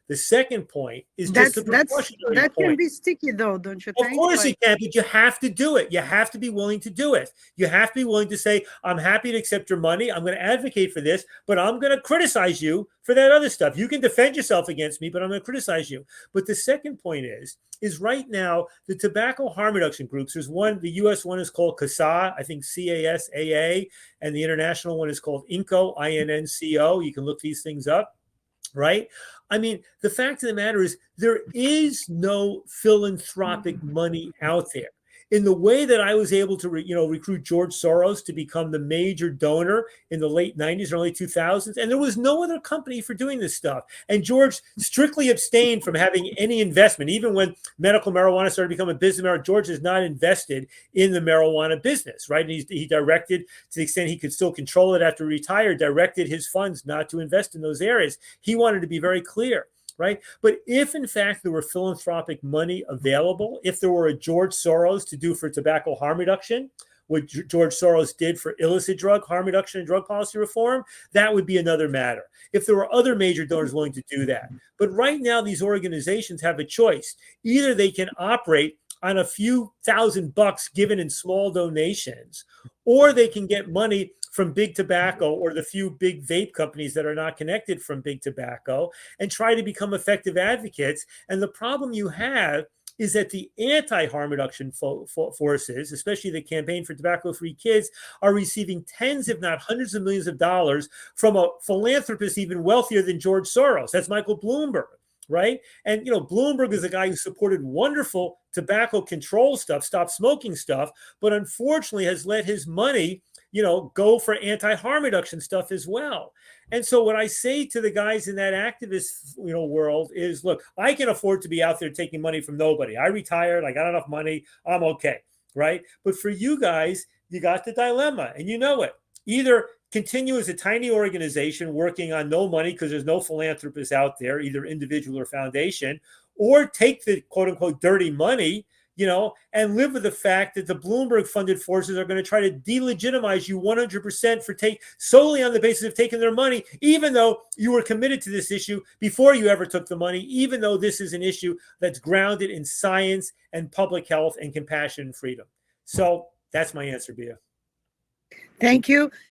The second point is just the precautionary that can point. be sticky though, don't you Of think? course it can, but you have to do it. You have to be willing to do it. You have to be willing to say, I'm happy to accept your money. I'm going to advocate for this, but I'm going to criticize you for that other stuff. You can defend yourself against me, but I'm going to criticize you. But the second point is right now, the tobacco harm reduction groups, there's one, the US one is called CASA, I think CASAA, and the international one is called INCO, INNCO. You can look these things up. Right? I mean, the fact of the matter is there is no philanthropic money out there. In the way that I was able to, recruit George Soros to become the major donor in the late 90s, early 2000s, and there was no other company for doing this stuff. And George strictly abstained from having any investment. Even when medical marijuana started becoming a business, George has not invested in the marijuana business, right? And he directed, to the extent he could still control it after he retired, directed his funds not to invest in those areas. He wanted to be very clear. Right. But if, in fact, there were philanthropic money available, if there were a George Soros to do for tobacco harm reduction, what George Soros did for illicit drug harm reduction and drug policy reform, that would be another matter. If there were other major donors willing to do that. But right now, these organizations have a choice. Either they can operate on a few $1,000 given in small donations, or they can get money from big tobacco or the few big vape companies that are not connected from big tobacco and try to become effective advocates. And the problem you have is that the anti-harm reduction forces, especially the Campaign for Tobacco-Free Kids, are receiving tens, if not hundreds of millions of dollars from a philanthropist even wealthier than George Soros. That's Michael Bloomberg. Right. And, Bloomberg is a guy who supported wonderful tobacco control stuff, stop smoking stuff, but unfortunately has let his money, go for anti-harm reduction stuff as well. And so what I say to the guys in that activist, world is, look, I can afford to be out there taking money from nobody. I retired. I got enough money. I'm okay. Right. But for you guys, you got the dilemma and you know it. Either continue as a tiny organization working on no money because there's no philanthropists out there, either individual or foundation, or take the quote unquote dirty money, and live with the fact that the Bloomberg funded forces are going to try to delegitimize you 100% for solely on the basis of taking their money, even though you were committed to this issue before you ever took the money, even though this is an issue that's grounded in science and public health and compassion and freedom. So that's my answer, Bia. Thank you.